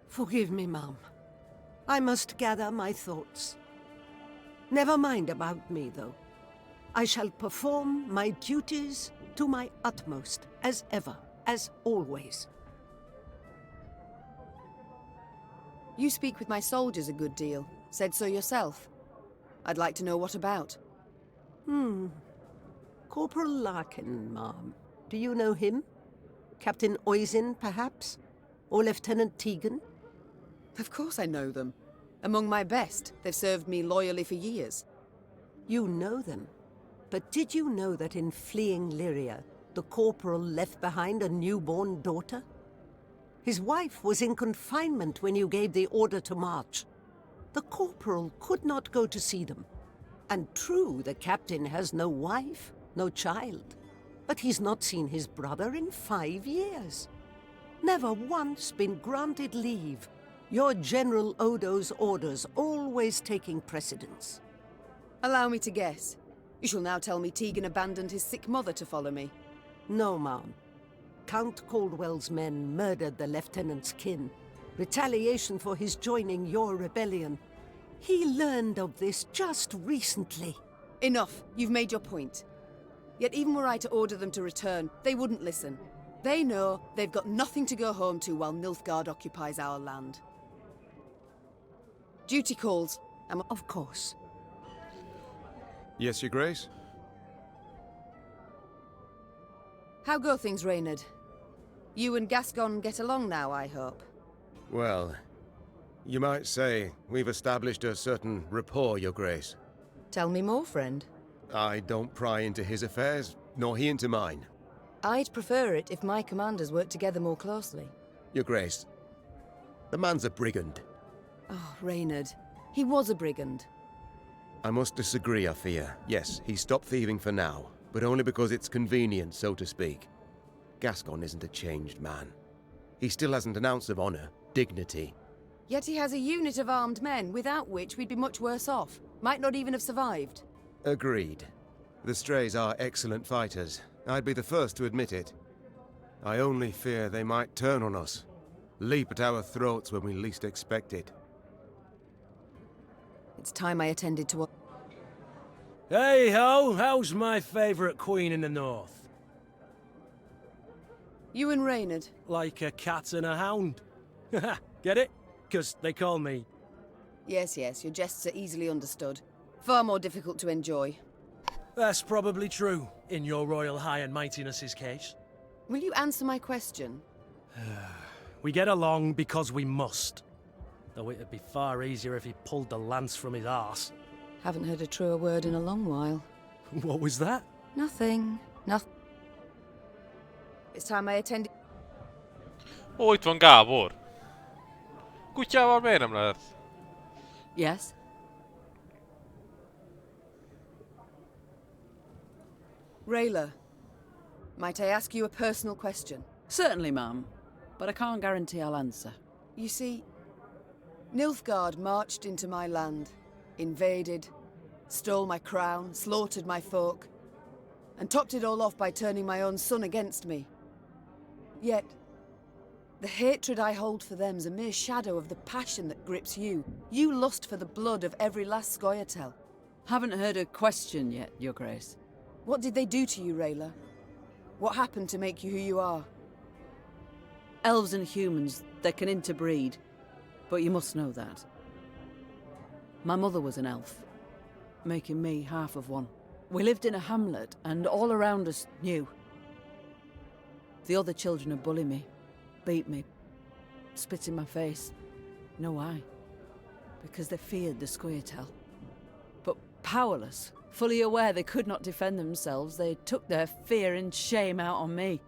S13: Forgive me, Mum. I must gather my thoughts. Never mind about me, though. I shall perform my duties to my utmost, as ever, as always.
S4: You speak with my soldiers a good deal. Said so yourself. I'd like to know what about.
S13: Corporal Larkin, Ma'am. Do you know him? Captain Oisin, perhaps? Or Lieutenant Tegan?
S4: Of course I know them. Among my best. They've served me loyally for years.
S13: You know them. But did you know that in fleeing Lyria, the corporal left behind a newborn daughter? His wife was in confinement when you gave the order to march. The corporal could not go to see them. And true, the captain has no wife, no child. But he's not seen his brother in 5 years. Never once been granted leave. Your General Odo's orders always taking precedence.
S4: Allow me to guess. You shall now tell me Tegan abandoned his sick mother to follow me.
S13: No, ma'am. Count Caldwell's men murdered the lieutenant's kin. Retaliation for his joining your rebellion. He learned of this just recently.
S4: Enough. You've made your point. Yet even were I to order them to return, they wouldn't listen. They know they've got nothing to go home to while Nilfgaard occupies our land. Duty calls.
S13: Of course.
S11: Yes, Your Grace?
S4: How go things, Reynard? You and Gascon get along now, I hope.
S11: Well, you might say we've established a certain rapport, Your Grace.
S4: Tell me more, friend.
S11: I don't pry into his affairs, nor he into mine.
S4: I'd prefer it if my commanders worked together more closely.
S11: Your Grace, the man's a brigand.
S4: Oh, Reynard. He was a brigand.
S11: I must disagree, I fear. Yes, he stopped thieving for now, but only because it's convenient, so to speak. Gascon isn't a changed man. He still hasn't an ounce of honor, dignity.
S4: Yet he has a unit of armed men, without which we'd be much worse off. Might not even have survived.
S11: Agreed. The Strays are excellent fighters. I'd be the first to admit it. I only fear they might turn on us. Leap at our throats when we least expect it.
S4: It's time I attended to...
S14: Hey ho, how's my favourite queen in the north?
S4: You and Reynard.
S14: Like a cat and a hound. Get it? 'Cause they call me...
S4: Yes, yes, your jests are easily understood. Far more difficult to enjoy.
S14: That's probably true, in your royal high and mightiness's case.
S4: Will you answer my question?
S14: We get along because we must. Though it'd be far easier if he pulled the lance from his arse.
S4: Haven't heard a truer word in a long while.
S14: What was that?
S4: Nothing. Nothing. It's time I attended...
S1: Ó, itt van Gábor. Kutyával miért nem lehet?
S8: Yes?
S4: Rayla, might I ask you a personal question?
S8: Certainly, ma'am. But I can't guarantee I'll answer.
S4: You see, Nilfgaard marched into my land, invaded, stole my crown, slaughtered my folk, and topped it all off by turning my own son against me. Yet, the hatred I hold for them's a mere shadow of the passion that grips you. You lust for the blood of every last Scoia'tael.
S8: Haven't heard a question yet, Your Grace.
S4: What did they do to you, Rayla? What happened to make you who you are?
S8: Elves and humans, they can interbreed. But you must know that. My mother was an elf, making me half of one. We lived in a hamlet, and all around us knew. The other children would bully me, beat me, spit in my face. No why. Because they feared the Scoia'tael. But powerless, fully aware they could not defend themselves, they took their fear and shame out on me.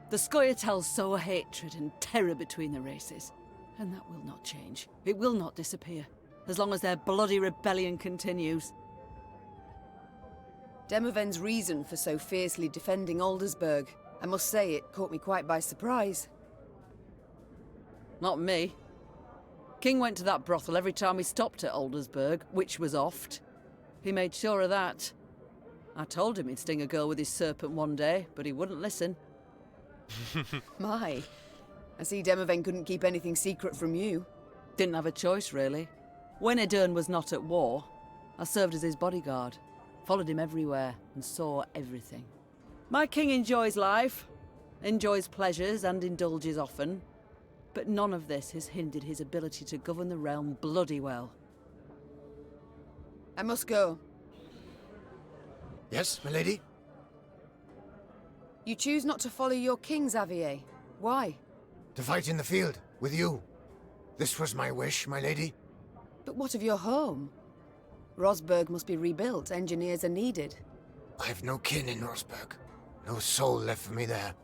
S8: The Scoia'tael sow hatred and terror between the races. And that will not change. It will not disappear, as long as their bloody rebellion continues.
S4: Demoven's reason for so fiercely defending Aldersburg, I must say it caught me quite by surprise.
S8: Not me. King went to that brothel every time we stopped at Aldersburg, which was oft. He made sure of that. I told him he'd sting a girl with his serpent one day, but he wouldn't listen.
S4: My. I see Demoven couldn't keep anything secret from you.
S8: Didn't have a choice, really. When Edern was not at war, I served as his bodyguard, followed him everywhere, and saw everything. My king enjoys life, enjoys pleasures, and indulges often, but none of this has hindered his ability to govern the realm bloody well.
S4: I must go.
S12: Yes, my lady?
S4: You choose not to follow your king, Xavier. Why?
S12: To fight in the field, with you. This was my wish, my lady.
S4: But what of your home? Rosberg must be rebuilt. Engineers are needed.
S12: I've no kin in Rosberg. No soul left for me there.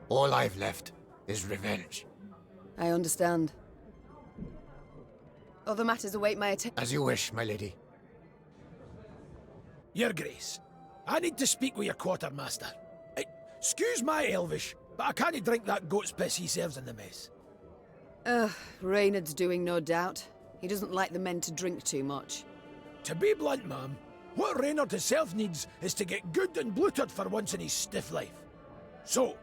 S12: All I've left is revenge.
S4: I understand. Other matters await my attention.
S12: As you wish, my lady.
S9: Your Grace, I need to speak with your quartermaster. Excuse my Elvish, but I can't drink that goat's piss he serves in the mess.
S4: Reynard's doing, no doubt. He doesn't like the men to drink too much.
S9: To be blunt, ma'am, what Reynard himself needs is to get good and bloated for once in his stiff life. So,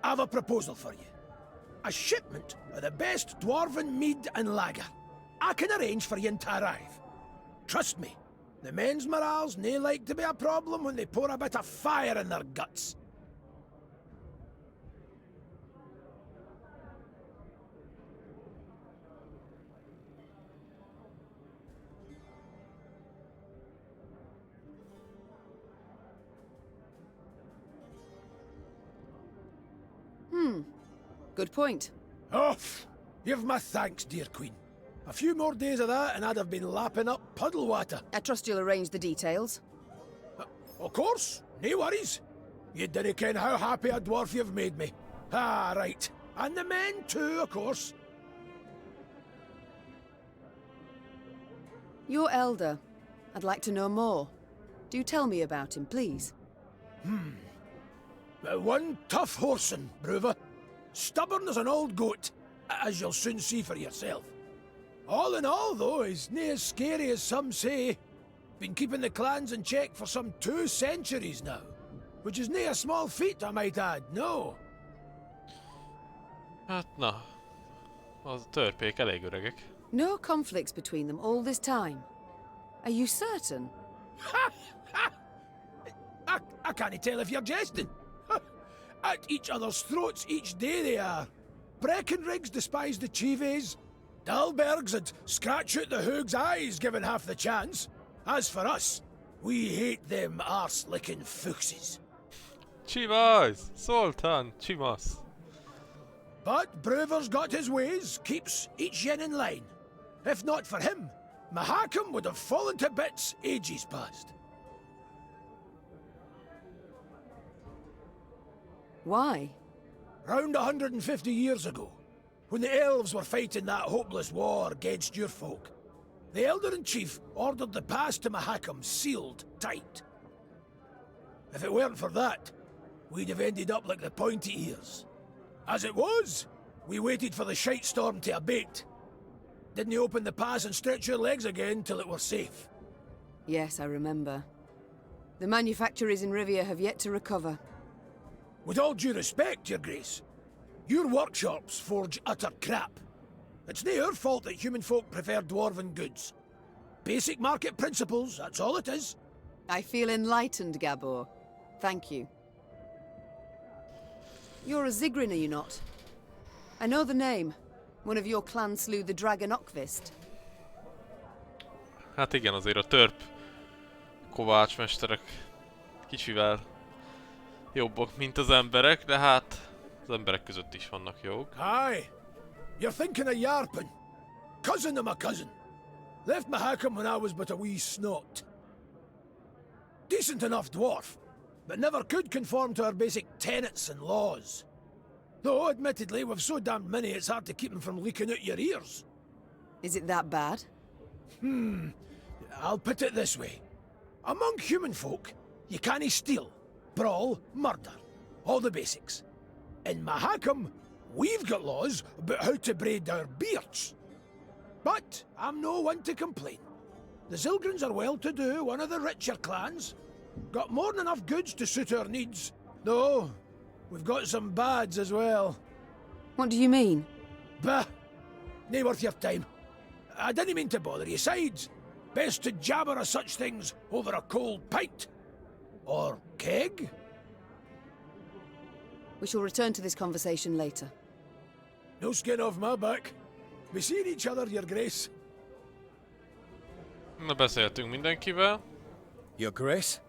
S9: I have a proposal for you. A shipment of the best dwarven mead and lager. I can arrange for you to arrive. Trust me, the men's morale's nae like to be a problem when they pour a bit of fire in their guts.
S4: Good point.
S9: Oh, you've my thanks, dear Queen. A few more days of that and I'd have been lapping up puddle water.
S4: I trust you'll arrange the details.
S9: Of course, no worries. You dinna ken how happy a dwarf you've made me. Ah, right. And the men too, of course.
S4: Your elder. I'd like to know more. Do tell me about him, please.
S9: One tough horseman, Bruva. Stubborn as an old goat, as you'll soon see for yourself. All in all, though, he's nae as scary as some say. Been keeping the clans in check for some 2 centuries now. Which is nae a small feat, I might add, no.
S1: Hát na, az törpék elég öregek.
S4: No conflicts between them all this time. Are you certain?
S9: I can't tell if you're jesting. At each other's throats each day they are. Breckenriggs despise the Chives. Dalbergs would scratch out the Hoog's eyes given half the chance. As for us, we hate them arse-licking fuchses.
S1: Chivas! Sultan! Chivas!
S9: But Bruver's got his ways, keeps each yen in line. If not for him, Mahakam would have fallen to bits ages past.
S4: Why?
S9: Round 150 years ago, when the elves were fighting that hopeless war against your folk, the Elder-in-Chief ordered the pass to Mahakam sealed tight. If it weren't for that, we'd have ended up like the pointy ears. As it was, we waited for the shite storm to abate. Didn't open the pass and stretch your legs again till it were safe.
S4: Yes, I remember. The manufacturers in Rivia have yet to recover.
S9: With all due respect, Your Grace, your workshops forge utter crap. It's nae our fault that human folk prefer dwarven goods. Basic market principles, that's all it is.
S4: I feel enlightened, Gabor. Thank you. You're a Zigrin, are you not? I know the name. One of your clan slew the dragon Okvist.
S1: Hát igen, azért a törp kovácsmesterek kicsivel jobbak, mint az emberek, de hát az emberek között is vannak jók.
S9: Aye. You're thinking of Yarpin. Cousin of my cousin. Left Mahakam when I was but a wee snot. Decent enough dwarf, but never could conform to our basic tenets and laws. Though, admittedly, we've so damned many it's hard to keep them from leaking out your ears.
S4: Is it that bad?
S9: I'll put it this way. Among human folk, you cannae steal, brawl, murder. All the basics. In Mahakam, we've got laws about how to braid our beards. But I'm no one to complain. The Zilgrins are well-to-do, one of the richer clans. Got more than enough goods to suit our needs. Though, We've got some bads as well.
S4: What do you mean?
S9: Bah! Nae worth your time. I didn't mean to bother you. Sides, best to jabber of such things over a cold pint. Or keg?
S4: We shall return to this conversation later.
S9: No skin off my back. We seen each other, your grace.
S1: Na, beszéltünk mindenkivel.
S11: Your grace?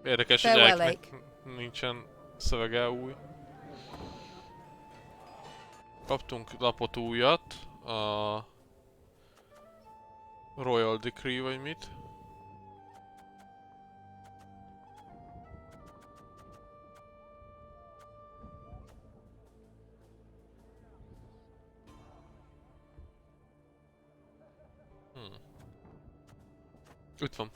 S1: Érdekes, hogy Eiknek nincsen szövege új. Kaptunk lapot újat. A Royal Decree vagy mit. Itt van.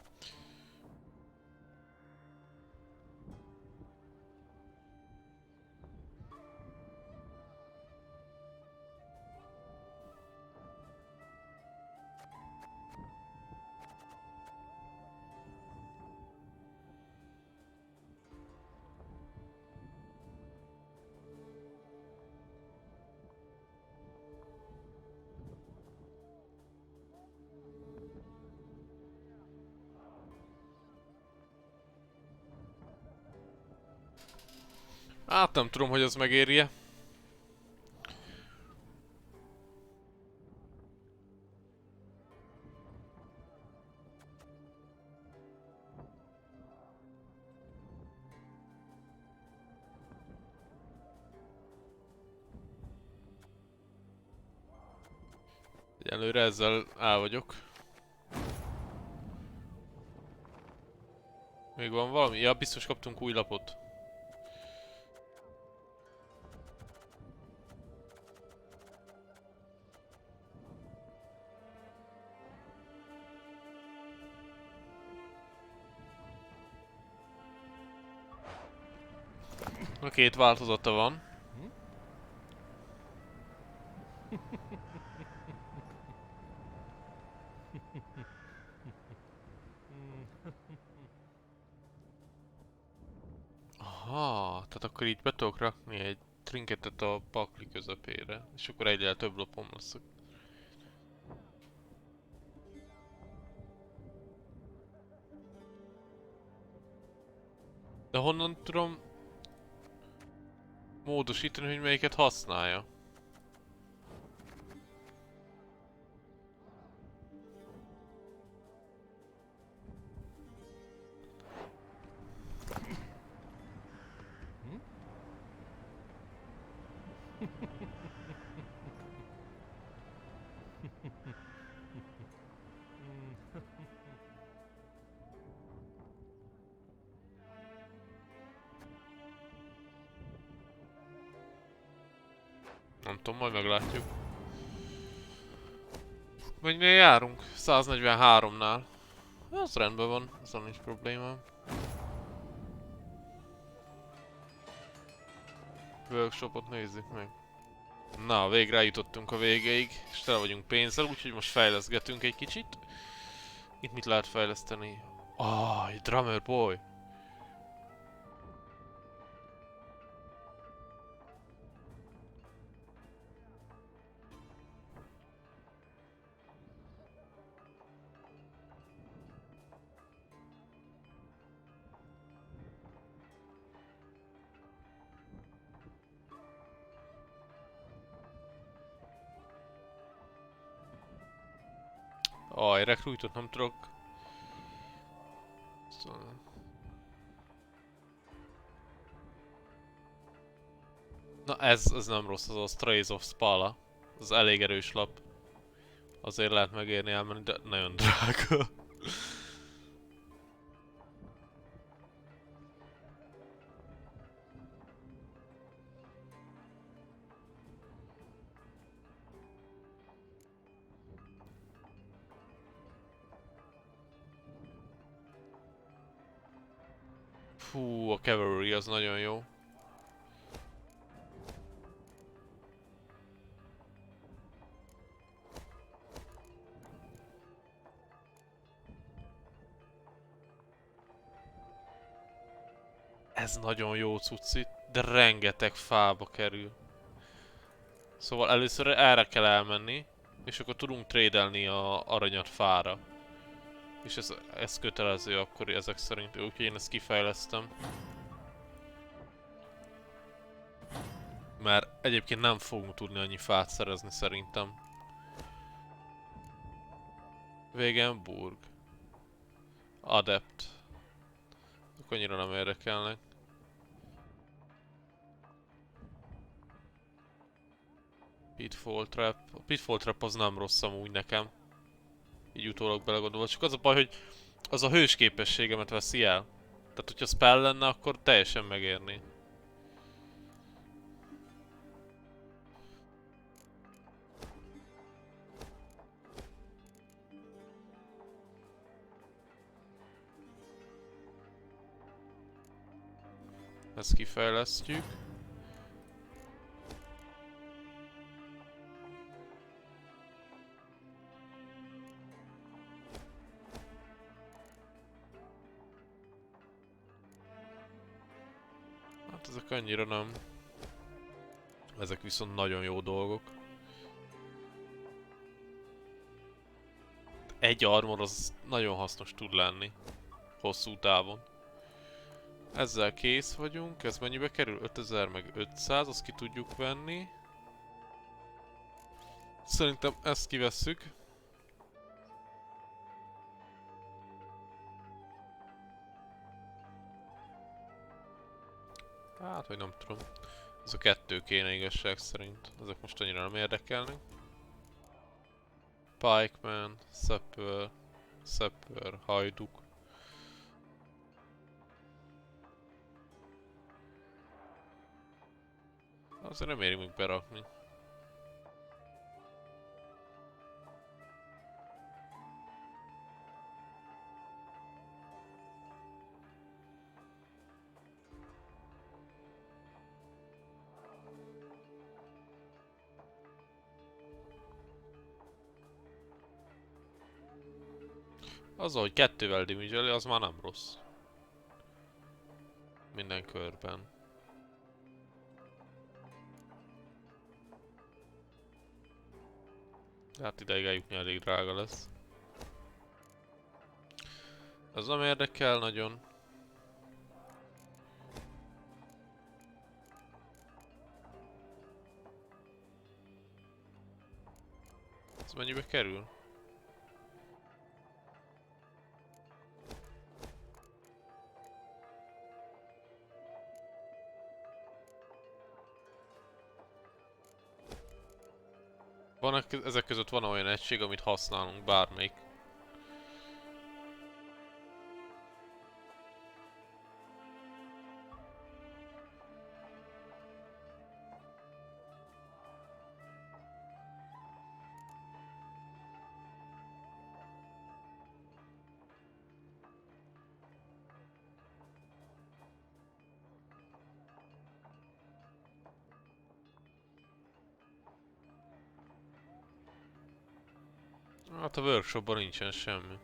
S1: Hát nem tudom, hogy az megéri-e. Egyelőre ezzel el vagyok. Még van valami? Ja, biztos kaptunk új lapot. A két változata van. Aha, tehát akkor így be tudok rakni egy trinketet a pakli közepére, és akkor egyre több lapom lesz. De honnan tudom módosítani, hogy melyiket használja? Nem tudom, majd meglátjuk. Mennyire járunk? 143-nál. Az rendben van, azzal nincs problémám. Workshopot nézzük meg. Na, végre eljutottunk a végéig, és tele vagyunk pénzzel, úgyhogy most fejleszgetünk egy kicsit. Itt mit lehet fejleszteni? Egy drummer boy! Rekruitot nem tudok. Szóval... Na ez nem rossz, az a Strays of Spala. Az elég erős lap. Azért lehet megérni elmenni, de nagyon drága. Fú, a cavalry az nagyon jó. Ez nagyon jó cucci, de rengeteg fába kerül. Szóval először erre kell elmenni, és akkor tudunk trédelni a aranyat fára. És ez kötelező akkor ezek szerint, úgyhogy én ezt kifejlesztem. Mert egyébként nem fogunk tudni annyi fát szerezni szerintem. Wegenburg. Adept. Ők annyira nem érdekelnek. Pitfall Trap. A Pitfall Trap az nem rossz amúgy nekem. Így utólag belegondolva. Csak az a baj, hogy az a hős képességemet veszi el. Tehát hogyha spell lenne, akkor teljesen megérni. Ezt kifejlesztjük. Hát ezek annyira nem. Ezek viszont nagyon jó dolgok. Egy armor az nagyon hasznos tud lenni. Hosszú távon. Ezzel kész vagyunk, ez mennyibe kerül? 5000 meg 500, azt ki tudjuk venni. Szerintem ezt kivesszük. Hát, hogy nem tudom. Ez a 2 kéne igazság szerint. Ezek most annyira nem érdekelnek. Pikeman, Sapper, hajduk. Azért nem éri még berakni. Az, hogy 2-vel damage-eli, az már nem rossz. Minden körben. Hát ideig eljutni elég drága lesz. Ez nem érdekel nagyon. Ez mennyibe kerül? Ezek között van olyan egység, amit használunk, bármelyik. Hát a workshopban nincsen semmi.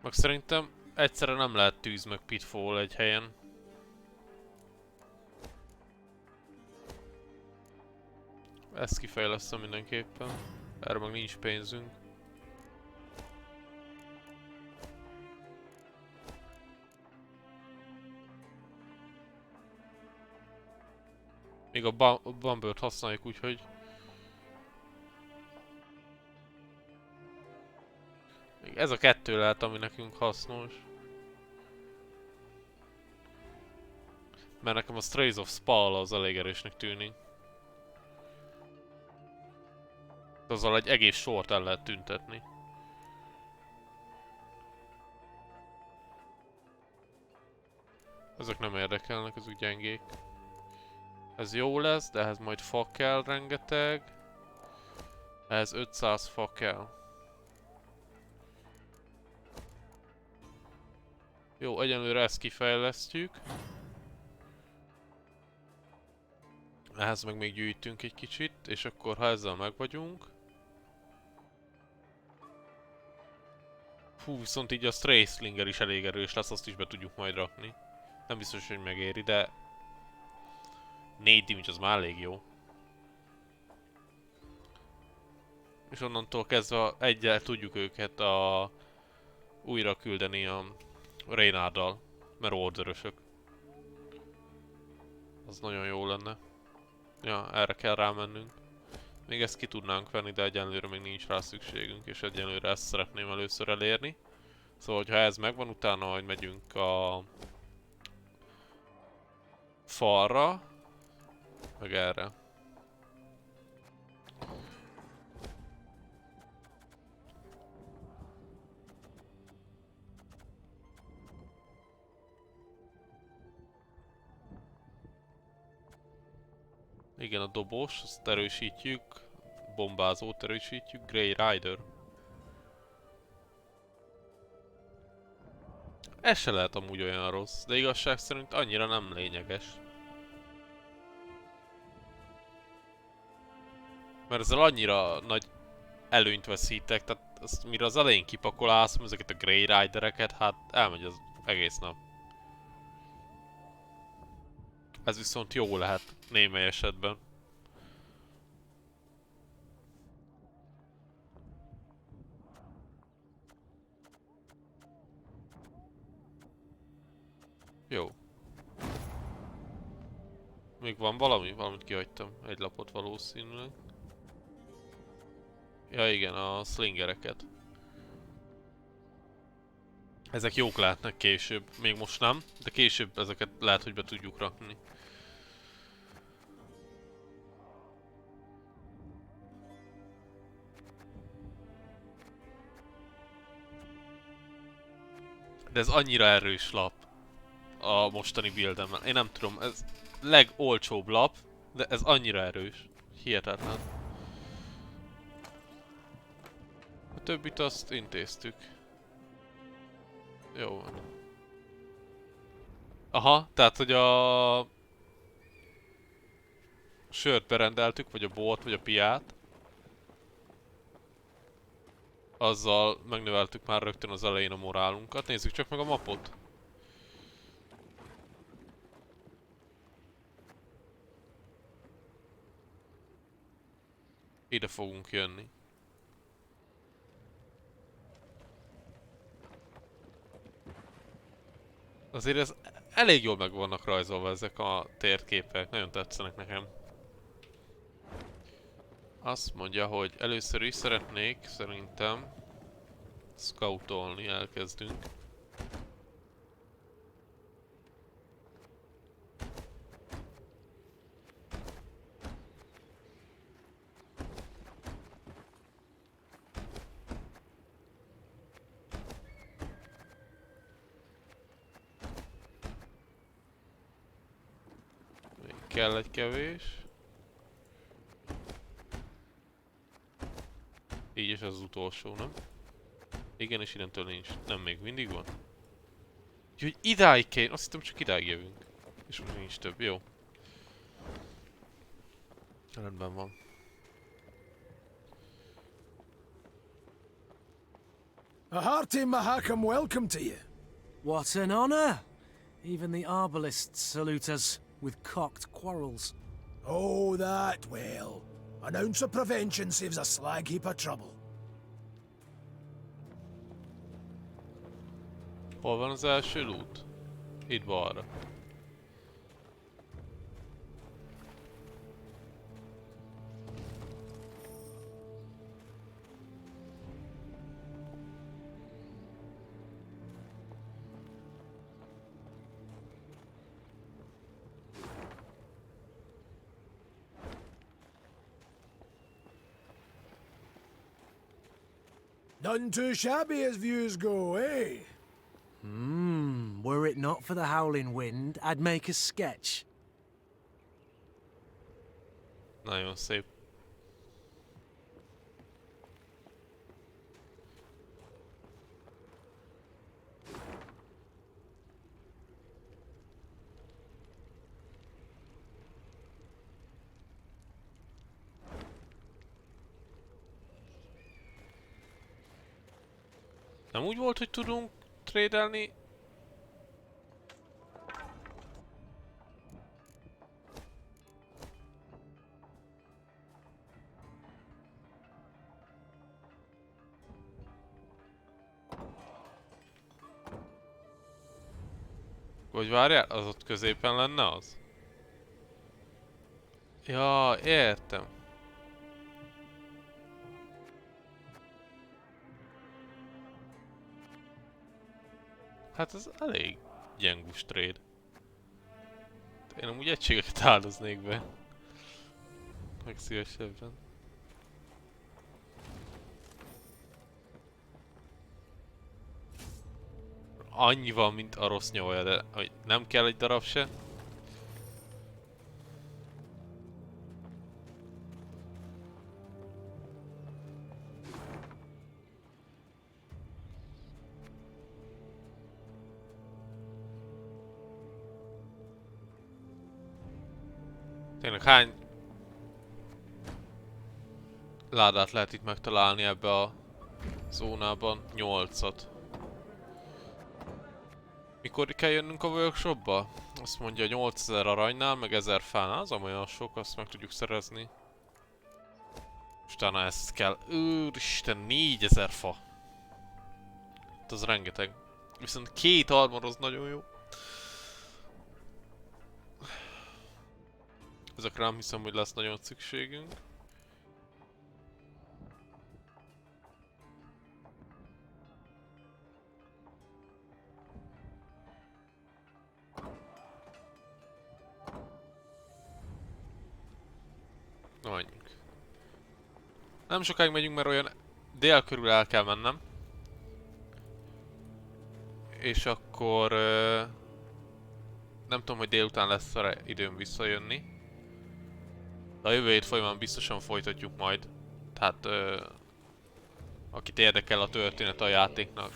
S1: Meg szerintem egyszerre nem lehet tűz meg pitfall egy helyen. Ezt kifejlesztem mindenképpen. Erre meg nincs pénzünk. Még a Bumbert használjuk, úgyhogy... Még ez a 2 lehet, ami nekünk hasznos. Mert nekem a Strays of Spall az elég erősnek tűnik. Azzal egy egész sort el lehet tüntetni. Ezek nem érdekelnek, ezek gyengék. Ez jó lesz, de ehhez majd fa kell rengeteg. Ehhez 500 fa kell. Jó, egyenlőre ezt kifejlesztjük. Ehhez meg még gyűjtünk egy kicsit, és akkor ha ezzel meg vagyunk... Hú, viszont így a Strayslinger is elég erős lesz, azt is be tudjuk majd rakni. Nem biztos, hogy megéri, de... 4 damage az már elég jó. És onnantól kezdve egyel tudjuk őket újra küldeni a Reynarddal, mert orderösök. Az nagyon jó lenne. Ja, erre kell rámennünk. Még ezt ki tudnánk venni, de egyenlőre még nincs rá szükségünk, és egyenlőre ezt szeretném először elérni. Szóval, ha ez megvan, utána majd megyünk a falra, meg erre. Igen, a dobos, azt erősítjük, bombázót erősítjük, Grey Rider. Ez se lehet amúgy olyan rossz, de igazság szerint annyira nem lényeges. Mert ezzel annyira nagy előnyt veszítek, tehát azt mire az elején kipakolászom ezeket a Grey Ridereket, hát elmegy az egész nap. Ez viszont jó lehet némely esetben. Jó. Még van valami? Valamit kihagytam. Egy lapot valószínűleg. Ja igen, a slingereket. Ezek jók lehetnek később. Még most nem, de később ezeket lehet, hogy be tudjuk rakni. De ez annyira erős lap a mostani buildemmel. Én nem tudom, ez legolcsóbb lap, de ez annyira erős. Hihetetlen. A többit azt intéztük. Jó van. Aha, tehát hogy a sört berendeltük, vagy a bort, vagy a piát. Azzal megnöveltük már rögtön az elején a morálunkat. Nézzük csak meg a mapot. Ide fogunk jönni. Azért ez elég jól meg vannak rajzolva ezek a térképek. Nagyon tetszenek nekem. Azt mondja, hogy először is szeretnék, szerintem, scoutolni, elkezdünk. Még kell egy kevés. Így és az utolsó, nem? Igen, és innentől nincs. Nem, még mindig van? Úgyhogy idáig kell, azt hittem csak idáig jövünk. És most nincs több, jó. Rendben van.
S9: A hearty Mahakam welcome to you.
S14: What an honor! Even the arbalists salute us with cocked quarrels.
S9: Oh, that well. An ounce of prevention saves a slag heap of trouble.
S1: Hol van az első loot? Itt balra.
S9: None too shabby as views go, eh?
S14: Were it not for the howling wind, I'd make a sketch.
S1: Nagyon szép. Nem úgy volt, hogy tudunk trédelni? Vagy várjál, az ott középen lenne az? Ja, értem. Hát ez elég gyengus trade. Én amúgy egységeket áldoznék be. Meg szívesebben. Annyi van, mint a rossz nyolja, de hogy nem kell egy darab se. Tényleg hány ládát lehet itt megtalálni ebbe a zónában? 8-at. Mikor kell jönnünk a workshopba? Azt mondja 8000 aranynál, meg 1000 fánál, az olyan sok, azt meg tudjuk szerezni. És utána ezt kell. Úristen, 4000 fa. Hát az rengeteg. Viszont 2 armor az nagyon jó. Ezekre nem hiszem, hogy lesz nagyon szükségünk. Na, menjünk. Nem sokáig megyünk, mert olyan dél körül el kell mennem. És akkor... nem tudom, hogy délután lesz időm visszajönni. De a jövő hét folyamán biztosan folytatjuk majd. Tehát... akit érdekel a történet a játéknak.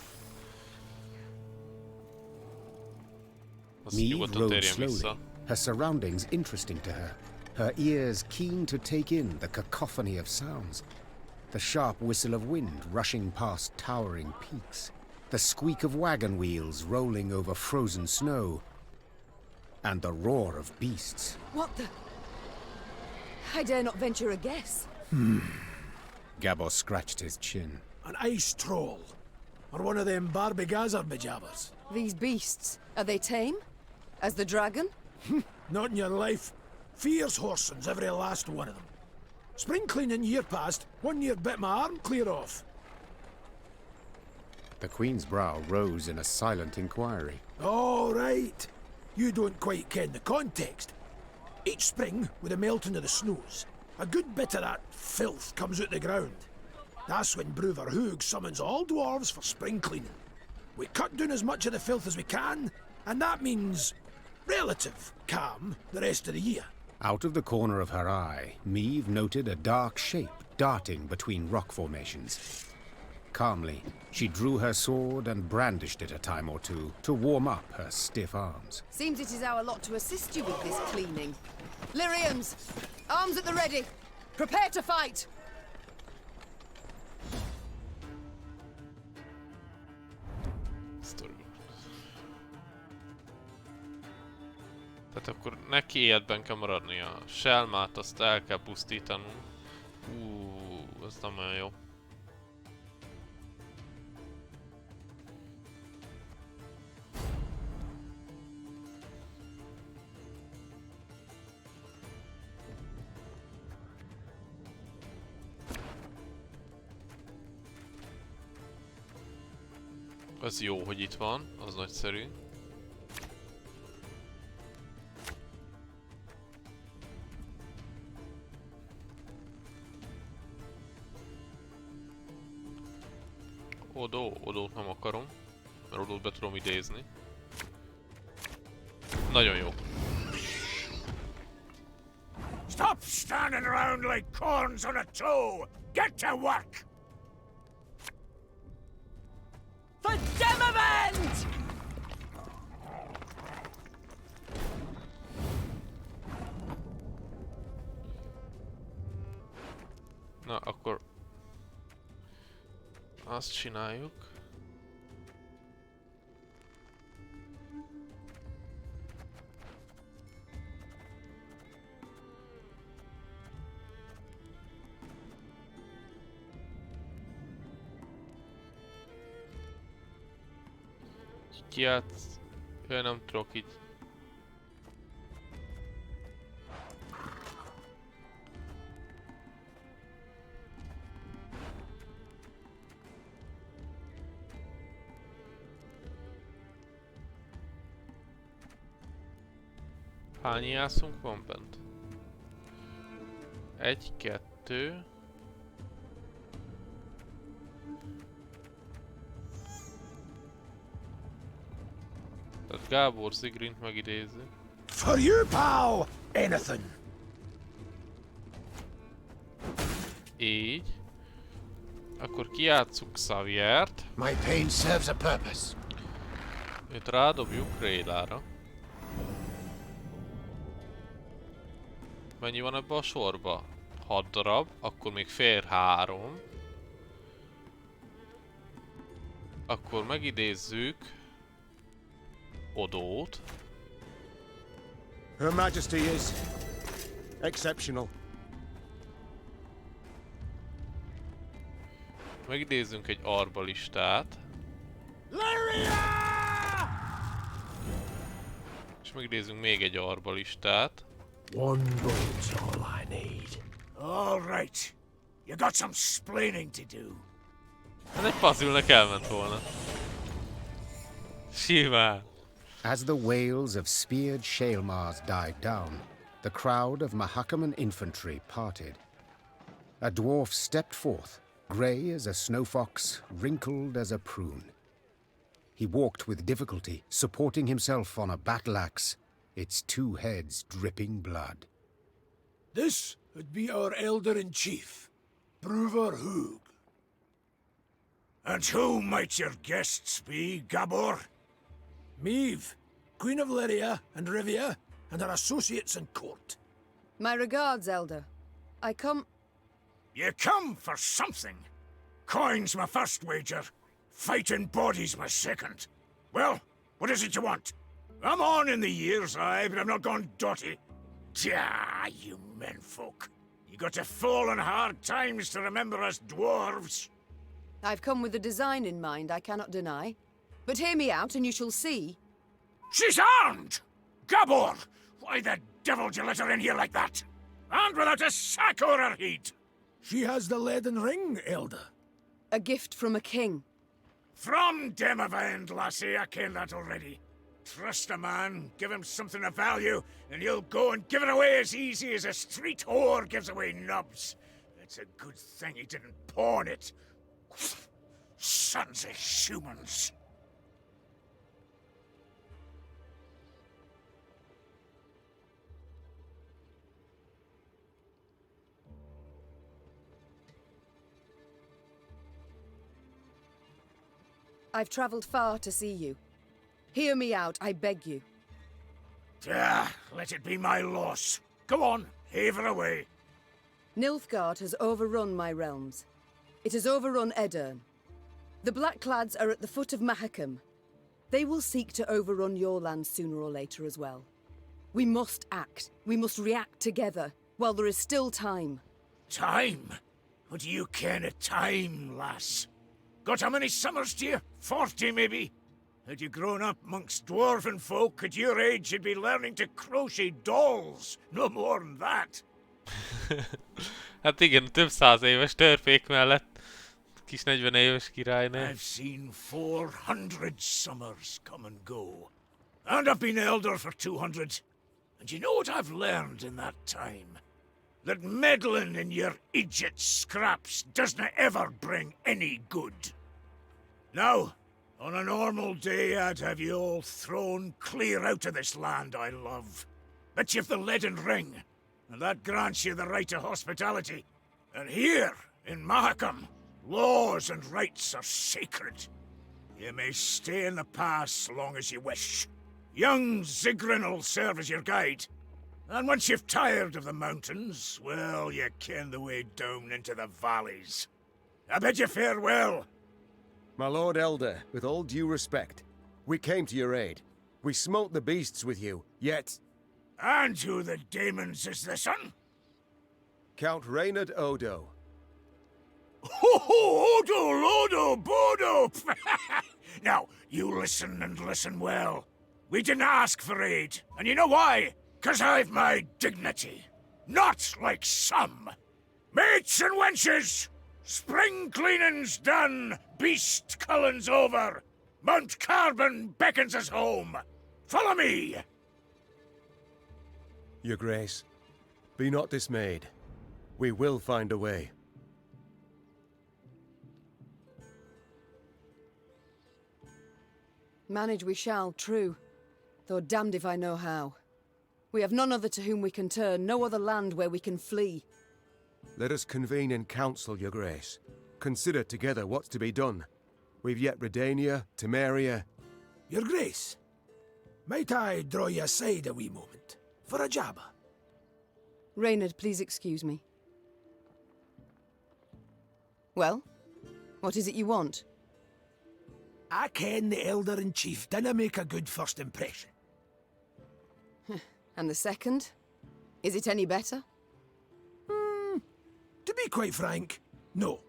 S1: Az nyugodtan térjen vissza.
S2: Her surroundings interesting to her. Her ears keen to take in the cacophony of sounds. The sharp whistle of wind rushing past towering peaks. The squeak of wagon wheels rolling over frozen snow. And the roar of beasts.
S4: What the? I dare not venture a guess.
S2: Gabor scratched his chin.
S9: An ice troll. Or one of them Barbigazar bejabbers.
S4: These beasts, are they tame? As the dragon?
S9: Not in your life. Fierce horsens, every last one of them. Spring cleaning year past, 1 year bit my arm clear off.
S2: The Queen's brow rose in a silent inquiry.
S9: All right. You don't quite ken the context. Each spring, with the melting of the snows, a good bit of that filth comes out the ground. That's when Bruver Hoog summons all dwarves for spring cleaning. We cut down as much of the filth as we can, and that means relative calm the rest of the year.
S2: Out of the corner of her eye, Meave noted a dark shape darting between rock formations. Calmly, she drew her sword and brandished it a time or two to warm up her stiff arms.
S4: Seems it is our lot to assist you with this cleaning. Lyrians, arms at the ready. Prepare to fight!
S1: Tehát akkor neki életben kell maradni, a Selmát azt el kell pusztítanunk. Ez nem olyan jó. Az jó, hogy itt van, az nagyszerű. Odót nem akarom, mert Odót be tudom idézni. Nagyon jó.
S7: Stop standing around like corns on a toe! Get to work!
S8: For Demavend!
S1: Na, akkor... azt csináljuk. kijátsz... Jaj, nem tudok így. Hány jászunk van bent? 1, 2... Tehát Gábor Zigrint megidézi.
S9: For you, pal! Anything!
S1: Így. Akkor kijátszunk Xaviert.
S12: My pain serves a purpose.
S1: Őt rádobjuk Raylára. Mennyi van ebbe a sorba? 6 darab, akkor még fér 3. Akkor megidézzük Odót.
S11: Her Majesty is exceptional.
S1: Megidézzünk egy arbalistát. És megidézzünk még egy arbalistát.
S3: One boat's all I need. All right. You got some splaining to do.
S1: Hát egy puzzle-nek elment volna. Simán.
S2: As the wails of speared Shaelmars died down, the crowd of Mahakaman infantry parted. A dwarf stepped forth, grey as a snow fox, wrinkled as a prune. He walked with difficulty, supporting himself on a battle axe, its 2 heads dripping blood.
S9: This would be our elder-in-chief, Bruver Hoog.
S3: And who might your guests be, Gabor?
S9: Meve, Queen of Lyria and Rivia, and her associates in court.
S4: My regards, Elder. I come...
S3: You come for something. Coin's my first wager. Fighting bodies my second. Well, what is it you want? I'm on in the years, aye, but I'm not gone dotty. Tja, you menfolk. You got to fall on hard times to remember us dwarves.
S4: I've come with a design in mind, I cannot deny. But hear me out and you shall see.
S3: She's armed! Gabor! Why the devil did you let her in here like that? And without a sack o'er her head!
S9: She has the leaden ring, Elder.
S4: A gift from a king.
S3: From Demavend, lassie, I ken that already. Trust a man, give him something of value, and he'll go and give it away as easy as a street whore gives away nubs. It's a good thing he didn't pawn it. Sons of humans.
S4: I've travelled far to see you. Hear me out, I beg you.
S3: Let it be my loss. Go on, have her away.
S4: Nilfgaard has overrun my realms. It has overrun Edirn. The Blackclads are at the foot of Mahakam. They will seek to overrun your land sooner or later as well. We must act. We must react together, while there is still time.
S3: Time? What do you ken of time, lass? Got how many summers to you? 40, maybe? Had you grown up amongst dwarven folk, at your age you'd be learning to crochet dolls. No more than that.
S1: Hát igen, több 100 éves törpék mellett. Kis 40 éves királynő.
S3: I've seen 400 summers come and go. And I've been elder for 200. And you know what I've learned in that time? That meddling in your idiot scraps doesn't ever bring any good. Now, on a normal day, I'd have you all thrown clear out of this land I love. But you've the leaden ring, and that grants you the right to hospitality. And here, in Mahakam, laws and rights are sacred. You may stay in the pass long as you wish. Young Zigrin'll serve as your guide. And once you've tired of the mountains, well, you ken the way down into the valleys. I bid you farewell.
S11: My Lord Elder, with all due respect, we came to your aid. We smote the beasts with you, yet...
S3: And who the demons is this one?
S11: Count Reynard Odo.
S3: Ho ho, Odo, Lodo, Bodo! Now,
S9: you listen and listen well. We didn't ask for aid, and you know why? 'Cause I've my dignity. Not like some. Mates and wenches! Spring cleaning's done, beast culling's over. Mount Carbon beckons us home. Follow me!
S11: Your Grace, be not dismayed. We will find a way.
S4: Manage we shall, true. Though damned if I know how. We have none other to whom we can turn, no other land where we can flee.
S11: Let us convene in council, Your Grace. Consider together what's to be done. We've yet Redania, Temeria.
S9: Your Grace, might I draw you aside a wee moment for a jabber?
S4: Reynard, please excuse me. Well, what is it you want?
S9: I ken the Elder-in-Chief dinna make a good first impression.
S4: And the second? Is it any better?
S9: To be quite frank, no.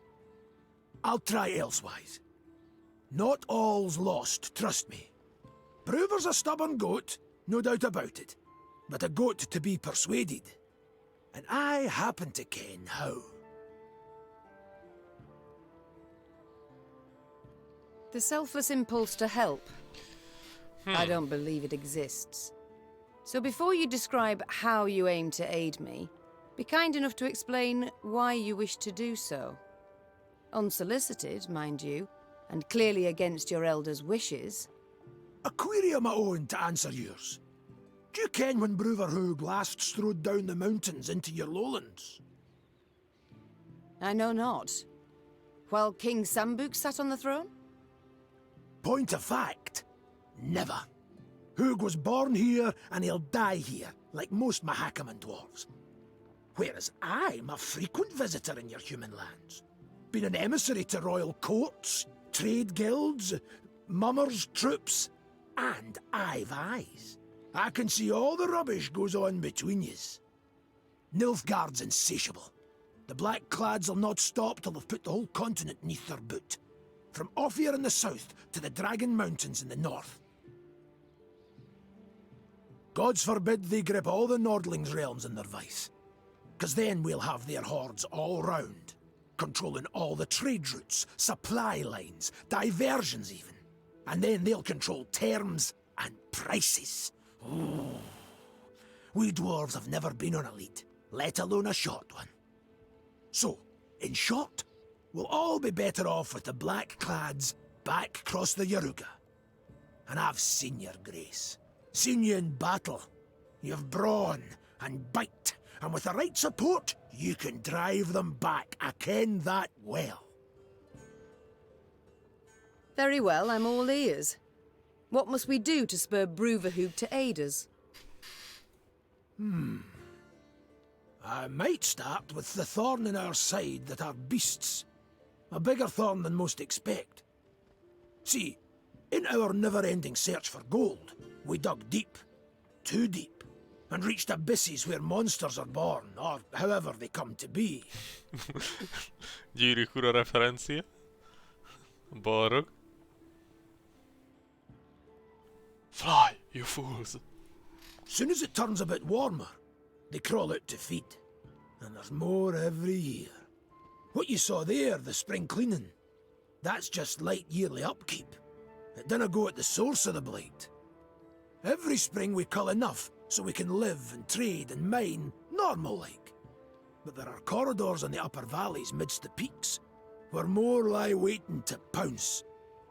S9: I'll try elsewise. Not all's lost, trust me. Brewer's a stubborn goat, no doubt about it. But a goat to be persuaded. And I happen to ken how.
S4: The selfless impulse to help. I don't believe it exists. So before you describe how you aim to aid me, be kind enough to explain why you wish to do so. Unsolicited, mind you, and clearly against your elder's wishes.
S9: A query of my own to answer yours. Do you ken when Brewer Hoog last strode down the mountains into your lowlands?
S4: I know not. While King Sambuk sat on the throne?
S9: Point of fact, never. Hoog was born here and he'll die here, like most Mahakaman dwarves. Whereas I'm a frequent visitor in your human lands. Been an emissary to royal courts, trade guilds, mummers' troops, and I've eyes. I can see all the rubbish goes on between yous. Nilfgaard's insatiable. The Blackclads'll not stop till they've put the whole continent neath their boot. From Ophir in the south to the Dragon Mountains in the north. Gods forbid they grip all the Nordlings' realms in their vice. 'Cause then we'll have their hordes all round, controlling all the trade routes, supply lines, diversions even. And then they'll control terms and prices. Ooh. We dwarves have never been on a lead, let alone a short one. So, in short, we'll all be better off with the Blackclads back across the Yaruga. And I've seen your grace. Seen you in battle. You've brawn and bite, and with the right support, you can drive them back. I ken that well.
S4: Very well, I'm all ears. What must we do to spur Bruverhoog to aid us?
S9: I might start with the thorn in our side that are beasts. A bigger thorn than most expect. See, in our never-ending search for gold, we dug deep, too deep, and reached abysses where monsters are born, or however they come to be.
S1: Gyűrűk ura referencia. Balrog. Fly, you fools!
S9: Soon as it turns a bit warmer, they crawl out to feed. And there's more every year. What you saw there, the spring cleaning, that's just light yearly upkeep. It dinna go at the source of the blight. Every spring we cull enough so we can live and trade and mine normal-like. But there are corridors in the upper valleys midst the peaks, where more lie waiting to pounce.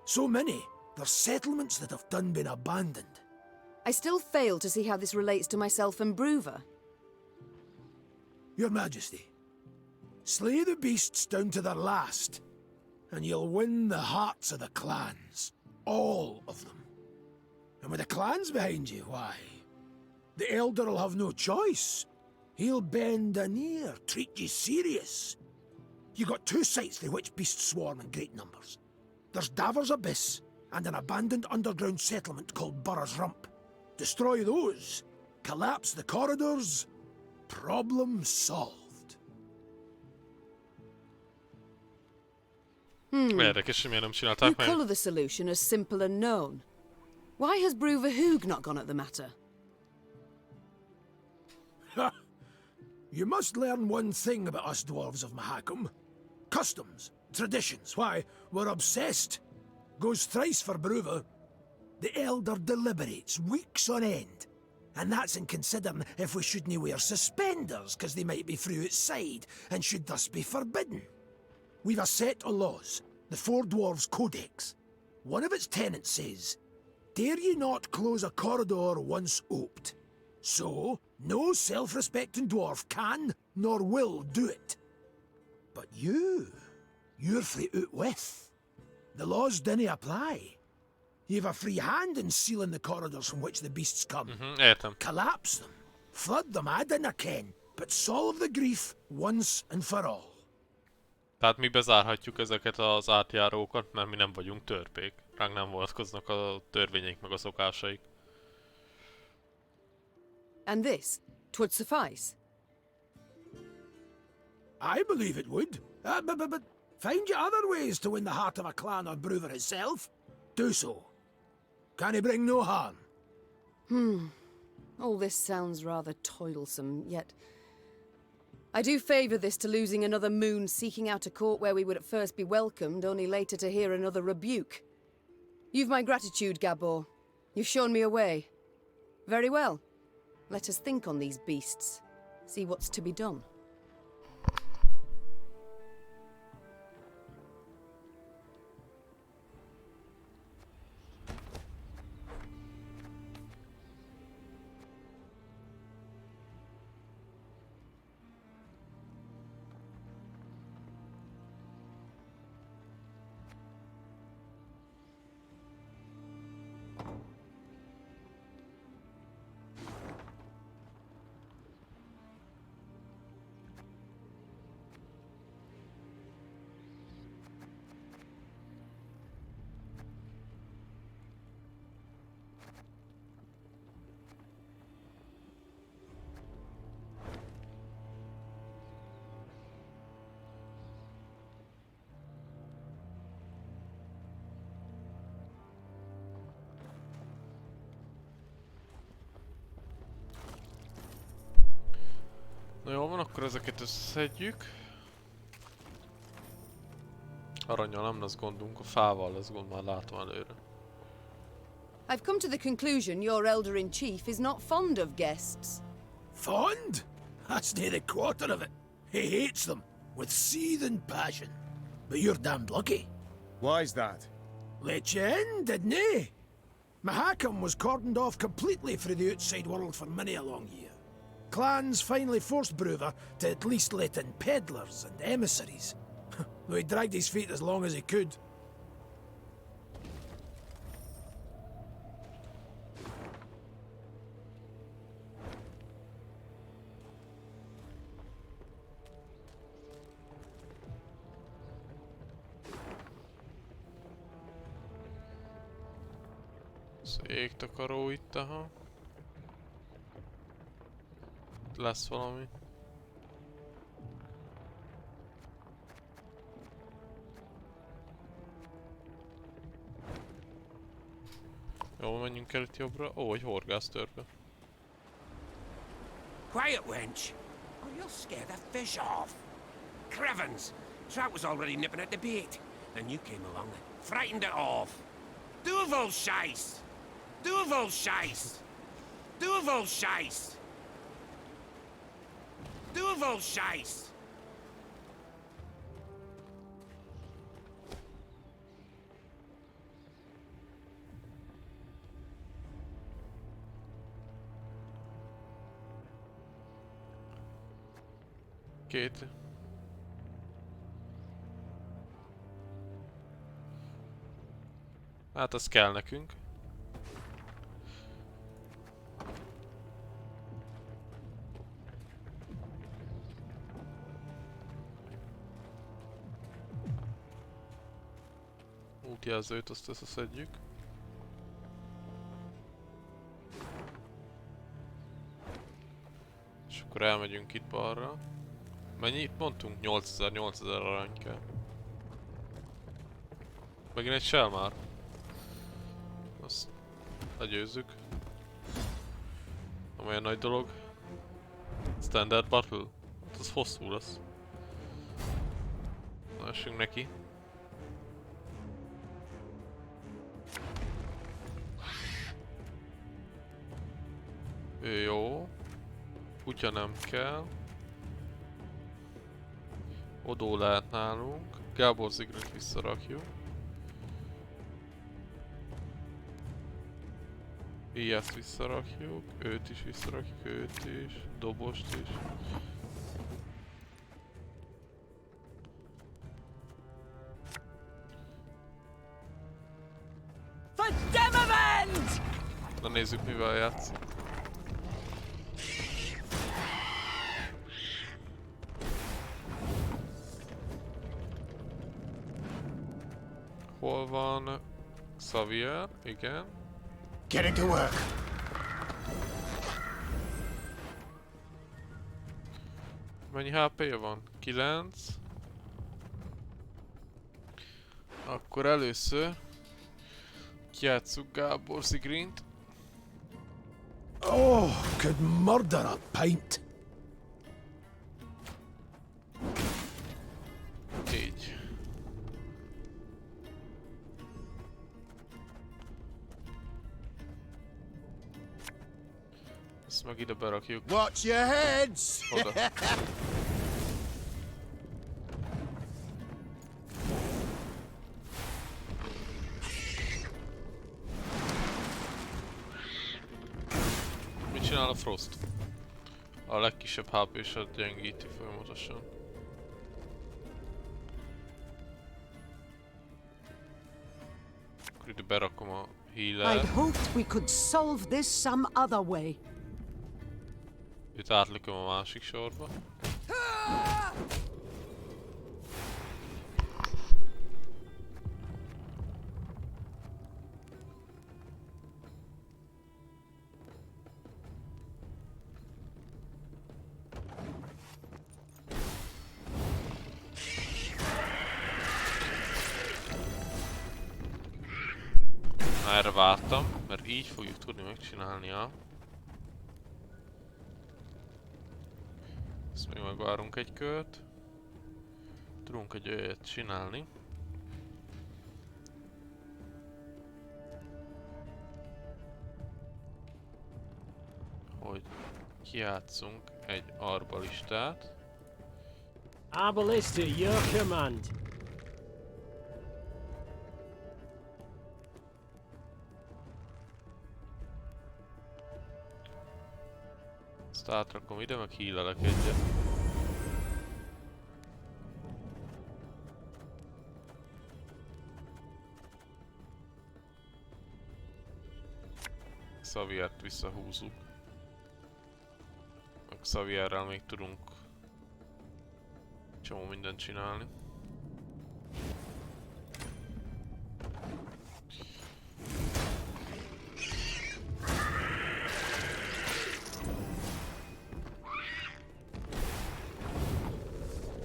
S9: So many, there's settlements that have done been abandoned.
S4: I still fail to see how this relates to myself and Bruver.
S9: Your Majesty, slay the beasts down to their last, and you'll win the hearts of the clans. All of them. And with the clans behind you, why, the Elder'll have no choice. He'll bend an ear, treat you serious. You got two sites through which beasts swarm in great numbers. There's Davor's Abyss, and an abandoned underground settlement called Burr's Rump. Destroy those, collapse the corridors, problem solved.
S1: Érdekes, hogy miért nem csinálták
S4: You
S1: meg.
S4: colour the solution as simple and known. Why has Bruverhoog not gone at the matter?
S9: You must learn one thing about us dwarves of Mahakam. Customs, traditions, why, we're obsessed. Goes thrice for Bruver. The Elder deliberates weeks on end. And that's in considering if we shouldn't wear suspenders, 'cause they might be through outside, and should thus be forbidden. We've a set of laws, the Four Dwarves Codex. One of its tenets says, dare ye not close a corridor once oped. So, no self-respecting dwarf can, nor will do it. But you're free out with. The laws dinna apply. You've a free hand in sealing the corridors from which the beasts come.
S1: Értem.
S9: Collapse them, flood them, I dinna ken, but solve the grief once and for all.
S1: Tehát mi bezárhatjuk ezeket az átjárókat, mert mi nem vagyunk törpék. Ránk nem vonatkoznak a törvények meg a szokásaik.
S4: And this, 'twould suffice.
S9: I believe it would. But find you other ways to win the heart of a clan or Bruver himself. Do so. Can he bring no harm?
S4: All this sounds rather toilsome, yet I do favour this to losing another moon seeking out a court where we would at first be welcomed, only later to hear another rebuke. You've my gratitude, Gabor. You've shown me a way. Very well. Let us think on these beasts. See what's to be done.
S1: Na jól van, akkor ezeket összeszedjük. Arannyal nem lesz gondunk, a fával lesz gond, már látom előre.
S4: I've come to the conclusion your elder-in-chief is not fond of guests.
S9: Fond? That's near the quarter of it. He hates them, with seething passion. But you're damned lucky.
S11: Why's that?
S9: Let you in, didn't he? Mahakam was cordoned off completely from the outside world for many a long year. Clans finally forced Bruver to at least let in peddlers and emissaries. Though he dragged his feet as long as he could.
S1: Égtakaró itt, aha. Lesz valami. Jó, menjünk el itt jobbra. Ó, egy horgásztörpe.
S7: Quiet, wench. Or you'll scare the fish off. Crevens! Trout was already nipping at the bait. Then you came along and frightened it off. Duvel shice! Duvel shice! Duvel shice! Duvel shice!
S1: Két. Hát az kell nekünk. Útjelzőt azt összeszedjük. És akkor elmegyünk itt balra. Mennyi itt mondtunk? 8000 arany kell. Megint egy shell már. Azt legyőzzük. Nem olyan nagy dolog. Standard battle. Az hosszú lesz. Na, essünk neki. Jó. Kutya nem kell. Odó lehet nálunk. Gábor Zigrint visszarakjuk. Ilyet visszarakjuk. Őt is visszarakjuk. Őt is. Dobost is. Na nézzük, mivel játszik. Hol van Xavier? Igen.
S12: Getting to work.
S1: Mennyi HP-je van? 9. Akkor először játsszuk Gábor Zigrint.
S9: Oh, could murder a pint.
S1: Így. Ezt meg ide berakjuk.
S12: Watch your heads!
S1: Oda. Mit csinál a Frost? A legkisebb HP-set gyengíti folyamatosan. Akkor ide berakom a healer.
S13: I'd hoped we could solve this some other way.
S1: Itt átlököm a másik sorba. Na, erre vártam, mert így fogjuk tudni megcsinálni a... Ezt még megvárunk egy kört. Tudunk egy olyat csinálni. Hogy kijátszunk egy arbalistát.
S15: Arbalista, your command.
S1: Ezt átrakom ide, meg healelek egyet. Xaviert visszahúzzuk. Meg Xavierrel még tudunk csomó mindent csinálni.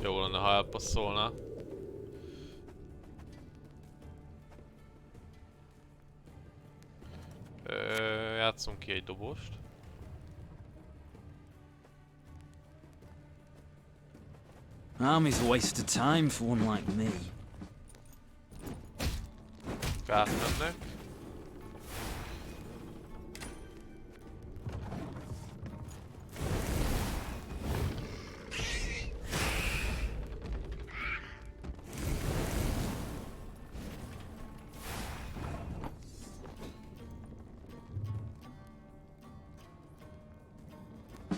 S1: Jó lenne, ha elpasszolná. Játszunk ki egy dobost.
S5: Army's a waste of time for one like me.
S1: Átmennek.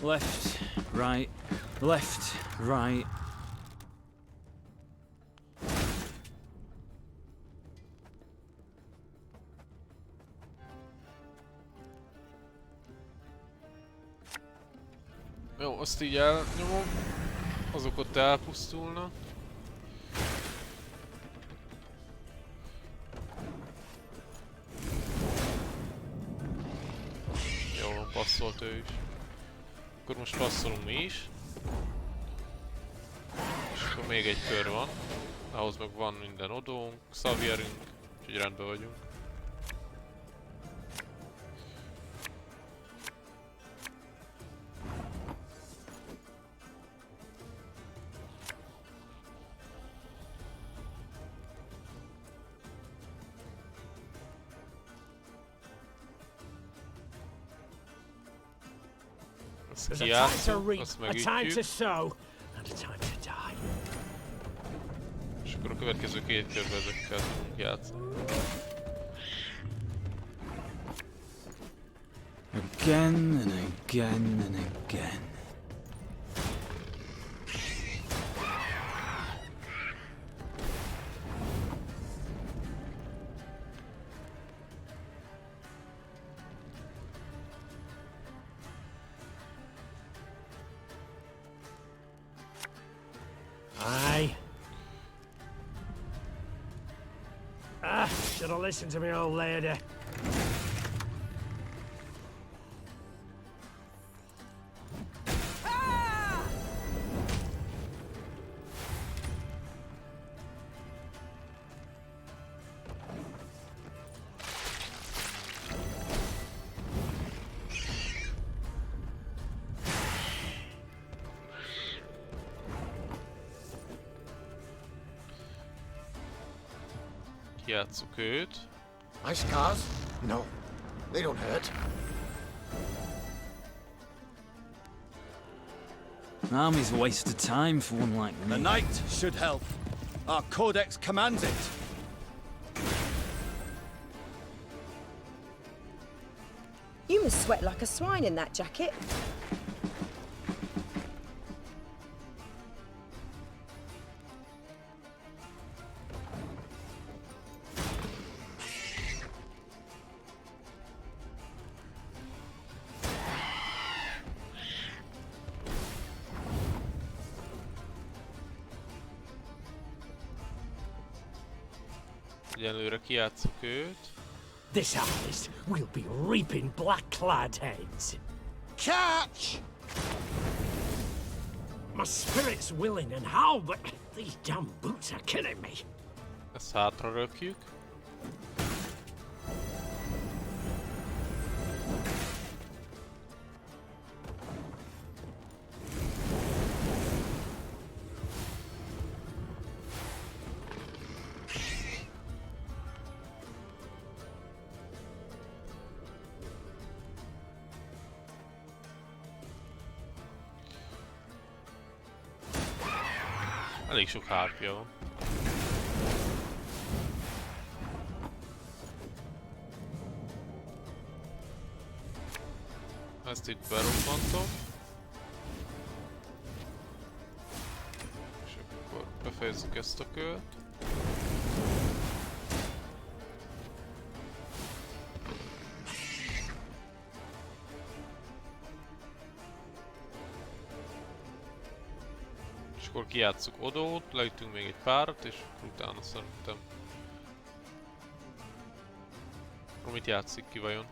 S5: Left, right, left, right.
S1: Jó, azt így elnyomom. Azok ott elpusztulnak. Jó, passzolt ő is. Akkor most passzolunk mi is. És akkor még egy kör van. Ahhoz meg van minden odónk, Xavierünk. Úgyhogy rendben vagyunk.
S3: There's a time to reap, a time to sow, and a time to die.
S1: És akkor a következő két körben ezekkel tudunk játszani.
S5: Again and again and again.
S3: Aye. Should have listened to me old lady.
S1: Játsszuk őt.
S12: My scars? No, they don't hurt.
S5: Army's a waste of time for one like me.
S15: A knight should help. Our codex commands it.
S10: You must sweat like a swine in that jacket.
S1: Egyenlőre kijátsszuk őt.
S3: This harvest we'll be reaping black-clad heads.
S12: Catch!
S3: My spirit's willing and how, but these damn boots are killing me.
S1: Ezt hátra rökjük. Elég sok hárpja van. Ezt itt berobbantom. És akkor befejezzük ezt a kört. Akkor kijátsszuk Odót, leütünk még egy párat, és utána szerintem... Akkor mit játszik ki vajon?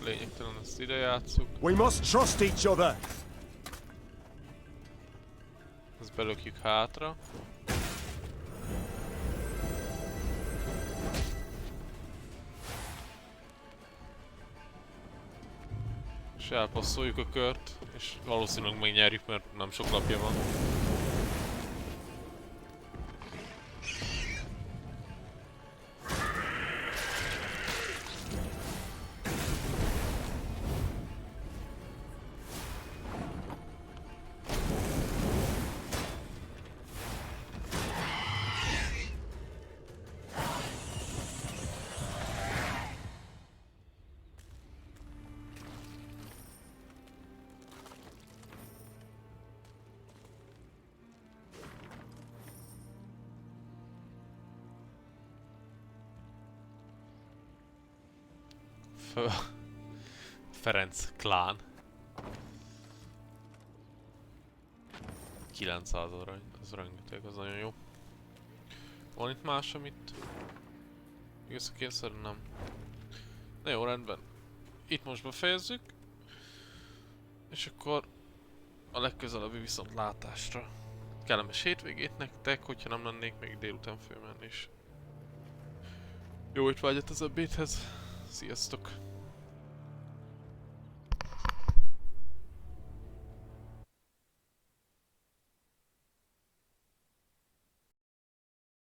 S1: Lényegtelen, ezt ide játsszuk.
S15: We must trust each other.
S1: Ezt belökjük hátra. És elpasszoljuk a kört, és valószínűleg megnyerjük, mert nem sok lapja van. Ferenc klán. 900 arany, az rengeteg, az nagyon jó. Van itt más, amit... Északényszerűen nem. Na jó, rendben. Itt most befejezzük. És akkor a legközelebbi viszontlátásra. Kellemes hétvégét nektek, hogyha nem lennék még délután fölmenni is. Jó étvágyat az ebédhez. Sziasztok!